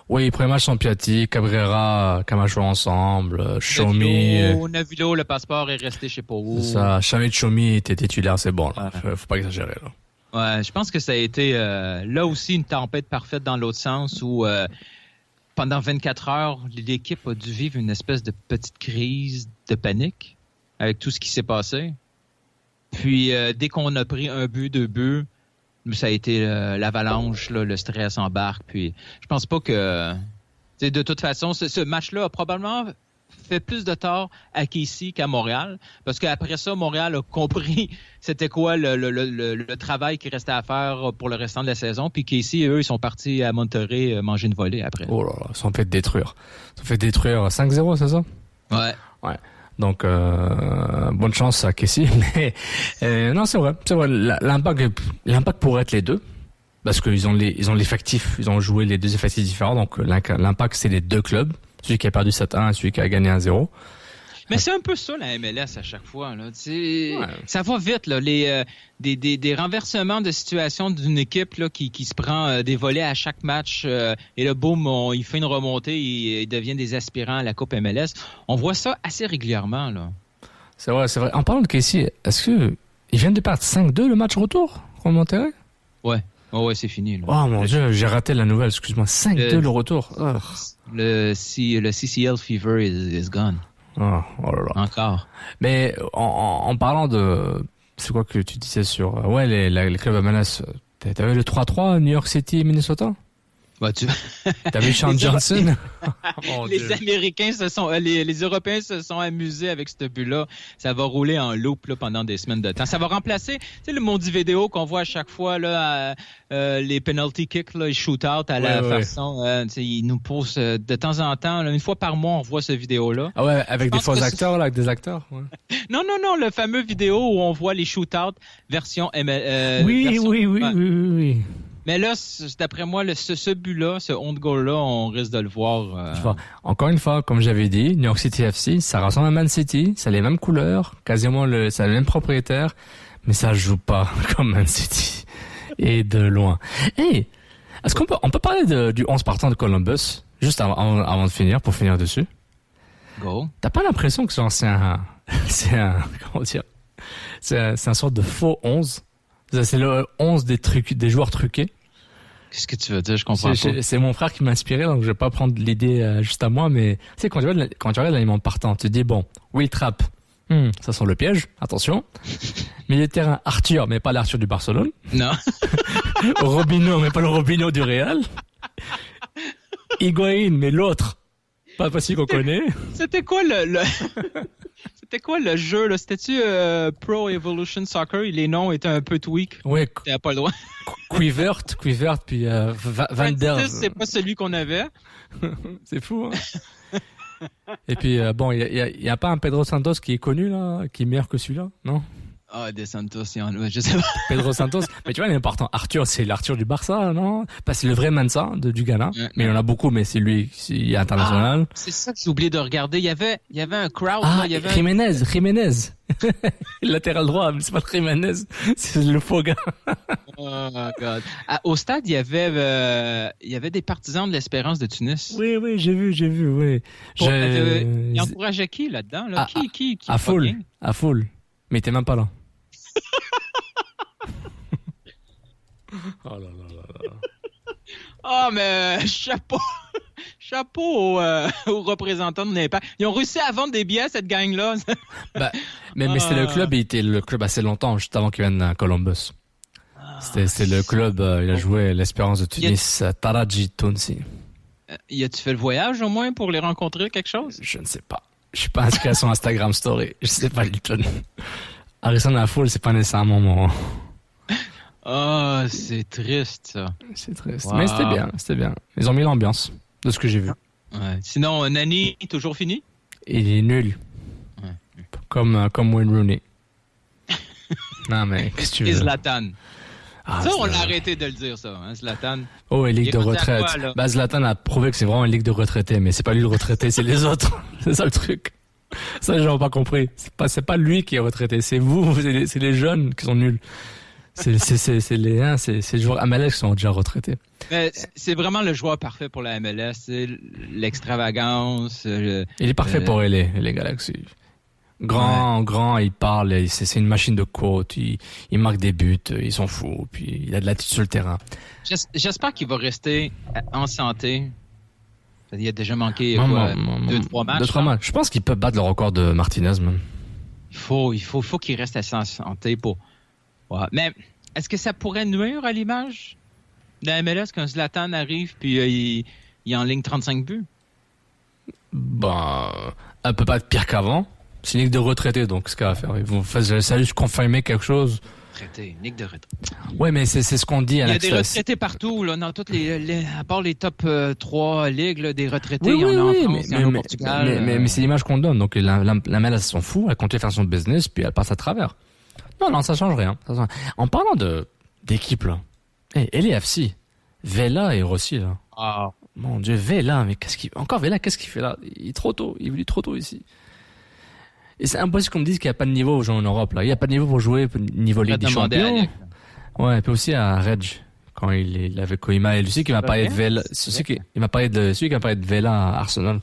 Oui, premier match sans Piatti, Cabrera, Camacho ensemble, Chomi. Navilo, le passeport est resté chez Pau. C'est ça, Chamit Chomi était titulaire, c'est bon, là. Faut pas exagérer, là. Ouais, je pense que ça a été, là aussi, une tempête parfaite dans l'autre sens où, pendant 24 heures, l'équipe a dû vivre une espèce de petite crise de panique avec tout ce qui s'est passé. Puis, dès qu'on a pris un but, 2 buts, ça a été l'avalanche, là, le stress embarque. Puis je pense pas que... De toute façon, ce match-là a probablement fait plus de tort à Casey qu'à Montréal. Parce qu'après ça, Montréal a compris c'était quoi le travail qui restait à faire pour le restant de la saison. Puis Casey, eux, ils sont partis à Monterrey manger une volée après. Oh là là, ils se sont fait détruire. Ils se sont fait détruire 5-0, c'est ça? Ouais. Donc, bonne chance à Casey. Mais non, c'est vrai. L'impact pourrait être les deux. Parce qu'ils ont l'effectif, ils ont joué les deux effectifs différents. Donc, l'impact, c'est les deux clubs. Celui qui a perdu 7-1 et celui qui a gagné 1-0. Mais c'est un peu ça, la MLS, à chaque fois. Là. Ça va vite, là. Des renversements de situation d'une équipe là, qui se prend des volets à chaque match. Et là, boum, il fait une remontée et il devient des aspirants à la Coupe MLS. On voit ça assez régulièrement. Là. C'est vrai. En parlant de Casey, est-ce que ils viennent de perdre 5-2 le match retour contre Monterrey? Ouais. Oh ouais, c'est fini. Là. Oh mon Dieu, j'ai raté la nouvelle, excuse-moi. 5-2 le retour. Oh. Le CCL fever is gone. Oh là là. Encore. Mais en parlant de... C'est quoi que tu disais sur... Ouais, les clubs MLS. T'avais le 3-3 New York City, Minnesota? Bah, T'avais Sean Johnson? Les Américains les Européens se sont amusés avec ce but-là. Ça va rouler en loop là, pendant des semaines de temps. Ça va remplacer, le Mondi vidéo qu'on voit à chaque fois là, les penalty kicks, là, les shoot-out à la façon. Ils nous posent de temps en temps, là, une fois par mois, on voit ce vidéo-là. Ah ouais, avec des faux acteurs, là, avec des acteurs. Ouais. Non, le fameux vidéo où on voit les shoot-out version Oui. Mais là, d'après moi, ce but-là, ce on goal-là, on risque de le voir. Encore une fois, comme j'avais dit, New York City FC, ça ressemble à Man City, ça a les mêmes couleurs, quasiment ça a le même propriétaire, mais ça joue pas comme Man City. Et de loin. Hey, est-ce qu'on peut parler du 11 partant de Columbus, juste avant de finir, pour finir dessus? Go. T'as pas l'impression que c'est un sorte de faux 11? C'est le 11 des joueurs truqués. Qu'est-ce que tu veux dire? Je comprends pas. C'est mon frère qui m'a inspiré, donc je vais pas prendre l'idée juste à moi, mais tu sais, quand tu regardes l'aliment partant, tu te dis, bon, Will Trapp, ça sent le piège, attention. Milieu de terrain, Arthur, mais pas l'Arthur du Barcelone. Non. Robinho, mais pas le Robinho du Real. Higuaín, mais l'autre. Pas facile qu'on connaît. C'était quoi C'était quoi le jeu, là? C'était-tu Pro Evolution Soccer? Les noms étaient un peu tweak. Ouais. T'avais pas le droit. Quivert, puis Van Der. C'est pas celui qu'on avait. C'est fou, hein? Et puis, bon, il y a pas un Pedro Santos qui est connu, là, qui est meilleur que celui-là, non? Ah, des Santos, je sais pas. Pedro Santos. Mais tu vois, l'important, Arthur, c'est l'Arthur du Barça, non? Parce que c'est le vrai Mansa du Ghana. Mais il y en a beaucoup, mais c'est lui qui est international. C'est ça que j'ai oublié de regarder. Il y avait un crowd. Ah, il y avait Jiménez. Latéral droit, mais c'est pas Jiménez. C'est le faux gars. Oh, God. Au stade, il y avait des partisans de l'Espérance de Tunis. Oui, j'ai vu, oui. Il encourageait qui là-dedans, là? Qui à full. Mais t'es même pas là. Oh là là. Ah, mais chapeau aux représentants de l'Impact. Ils ont réussi à vendre des billets, cette gang-là. Mais c'était le club, il était le club assez longtemps, juste avant qu'il vienne à Columbus. C'était le club, il a joué l'Espérance de Tunis, Taraji Tounsi. Y a-tu fait le voyage au moins pour les rencontrer, quelque chose? Je ne sais pas. Je suis pas inscrit à son Instagram story. Je sais pas, Litton. Harrison à full, c'est pas nécessairement mon... Ah, c'est triste, ça. C'est triste. Wow. Mais c'était bien. Ils ont mis l'ambiance, de ce que j'ai vu. Ouais. Sinon, Nani, toujours fini? Il est nul. Ouais. Comme Wayne Rooney. Non, mais qu'est-ce que tu veux? Et Zlatan. Ah, ça, on l'a arrêté de le dire, ça, hein, Zlatan. Oh, et ligue de retraite. Zlatan a prouvé que c'est vraiment une ligue de retraités, mais c'est pas lui le retraité, c'est les autres. C'est ça le truc. Ça, les gens n'ont pas compris. C'est pas lui qui est retraité, c'est vous, c'est les jeunes qui sont nuls. C'est les joueurs MLS qui sont déjà retraités. Mais c'est vraiment le joueur parfait pour la MLS. C'est l'extravagance. Il est parfait pour les Galaxy. Grand, il parle, c'est une machine de côte, il marque des buts, ils sont fous, puis il a de l'attitude sur le terrain. J'espère qu'il va rester en santé. Il a déjà manqué 2-3 matchs. 2-3 matchs. Je pense qu'il peut battre le record de Martinez, même. Il faut qu'il reste assez en santé pour... Ouais. Mais est-ce que ça pourrait nuire à l'image de la MLS quand Zlatan arrive puis il enligne 35 buts? Ben, elle peut pas être pire qu'avant. C'est une ligue de retraités, donc ce qu'elle va faire. Ils vont ça juste confirmer quelque chose. Ligue de retraite. Ouais, mais c'est ce qu'on dit à l'Access. Il y a des retraités partout, là, dans toutes à part les top 3 ligues, là, des retraités, oui, il y en a en France, mais, il y en a au Portugal. Mais c'est l'image qu'on donne. Donc la MLS s'en fout, elle continue à faire son business, puis elle passe à travers. Non, ça change rien. En parlant d'équipe, là, LAFC, Vela et Rossi, là. Ah. Mon Dieu, Vela, mais Vela, qu'est-ce qu'il fait là? Il est trop tôt, il est venu trop tôt ici. Et c'est impossible qu'on me dise qu'il n'y a pas de niveau aux gens en Europe, là. Il n'y a pas de niveau pour jouer niveau Ligue des Champions. Ouais, et puis aussi à Reg, quand il avait Koima, et lui qui m'a parlé de Vela, celui qui m'a parlé de Vela à Arsenal.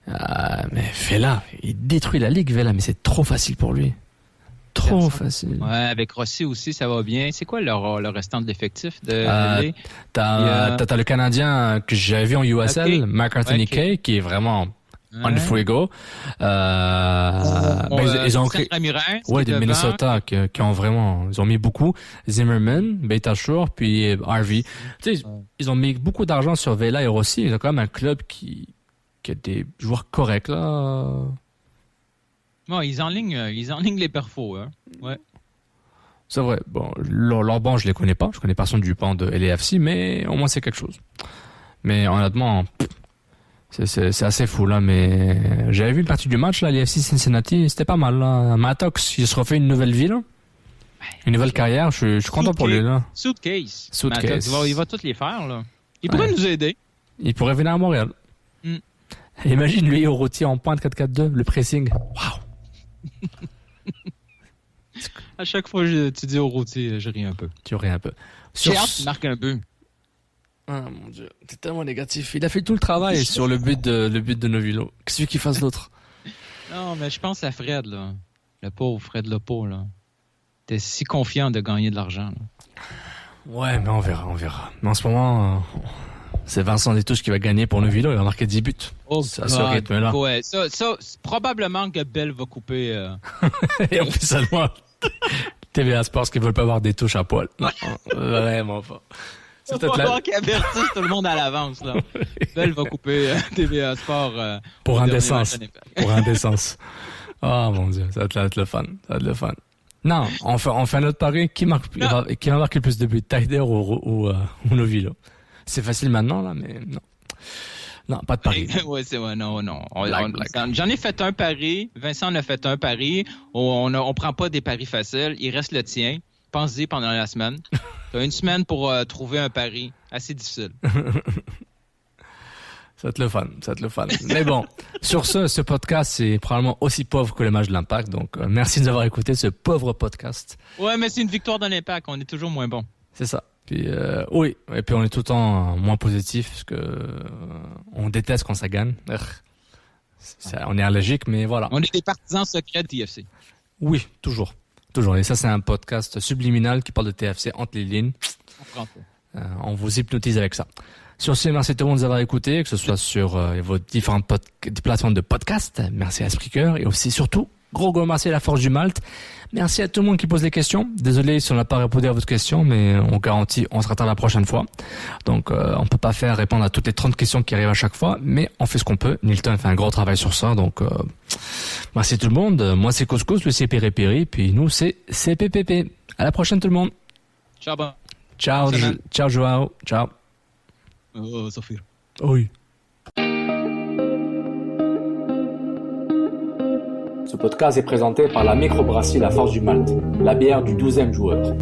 Mais Vela, il détruit la Ligue, Vela, mais c'est trop facile pour lui. Trop facile. Ouais, avec Rossi aussi, ça va bien. C'est quoi le restant de l'effectif de t'as le Canadien que j'avais vu en USL, okay. Marc-Anthony Kay, qui est vraiment on fuego. Ils ont de Minnesota qui ont vraiment, ils ont mis beaucoup. Zimmerman, Beta Shore, puis Harvey. Tu sais, ils ont mis beaucoup d'argent sur Vela et Rossi. Ils ont quand même un club qui a des joueurs corrects, là. Bon, ils enlignent les perfos, hein. Ouais. C'est vrai. Bon, leur banc, je les connais pas. Je connais personne du banc de LAFC, mais au moins c'est quelque chose. Mais honnêtement, c'est assez fou, là. Mais j'avais vu une partie du match, là, LAFC Cincinnati, c'était pas mal, là. Mattox, il se refait une nouvelle vie, là. Une nouvelle carrière. Je suis content pour lui, là. Suitcase. Mattox, il va tous les faire, là. Il pourrait nous aider. Il pourrait venir à Montréal. Imagine lui au rôti en pointe 4-4-2, le pressing. Waouh! À chaque fois que tu dis au routier, je ris un peu. Tu ris un peu. J'ai hâte qu'il marque un but. Ah mon Dieu, t'es tellement négatif. Il a fait tout le travail sur le but de Novilo. Qu'est-ce qu'il fasse d'autre? Non, mais je pense à Fred, là. Le pauvre Fred Lepeau, là. T'es si confiant de gagner de l'argent, là. Ouais, mais on verra. Mais en ce moment, c'est Vincent Détouche qui va gagner pour Novilo. Il va marquer 10 buts. Oh, c'est à ce rythme-là. Ouais, ça, probablement que Bell va couper. Et on fait ça loin. TVA Sports qui veulent pas avoir des touches à poil. Non, vraiment pas. C'est peut-être là qui avertisse tout le monde à l'avance, là. Bell va couper TVA Sports. Pour indécence. Pour indécence. Oh mon Dieu, ça va être le fun. Non, on fait un autre pari. Qui va marquer le plus de buts? Taider ou Novilo? C'est facile maintenant, là, mais non. Non, pas de pari. Ouais, non. J'en ai fait un pari. Vincent en a fait un pari. On prend pas des paris faciles. Il reste le tien. Pense-y pendant la semaine. T'as une semaine pour trouver un pari assez difficile. Ça va être le fun. Mais bon, sur ce podcast, c'est probablement aussi pauvre que le match de l'Impact. Donc, merci de nous avoir écouté ce pauvre podcast. Ouais, mais c'est une victoire de l'Impact. On est toujours moins bon. C'est ça. Puis oui, et puis on est tout le temps moins positif parce que on déteste quand ça gagne. On est allergique, mais voilà. On est des partisans secrets de TFC. Oui, toujours. Et ça, c'est un podcast subliminal qui parle de TFC entre les lignes. On vous hypnotise avec ça. Sur ce, merci tout le monde de nous avoir écoutés, que ce soit sur vos différentes plateformes de podcast. Merci à Spreaker et aussi surtout, gros merci à la Force du Malte. Merci à tout le monde qui pose des questions. Désolé si on n'a pas répondu à votre question, mais on garantit, on se rattrape la prochaine fois. Donc, on peut pas répondre à toutes les 30 questions qui arrivent à chaque fois, mais on fait ce qu'on peut. Nilton fait un gros travail sur ça, donc merci tout le monde. Moi, c'est Couscous, lui c'est Péripéri, puis nous, c'est CPPP. À la prochaine tout le monde. Ciao, bon. Ciao, Joao. Ciao. Sophie. Oui. Ce podcast est présenté par la microbrasserie La Force du Malte, la bière du 12e joueur.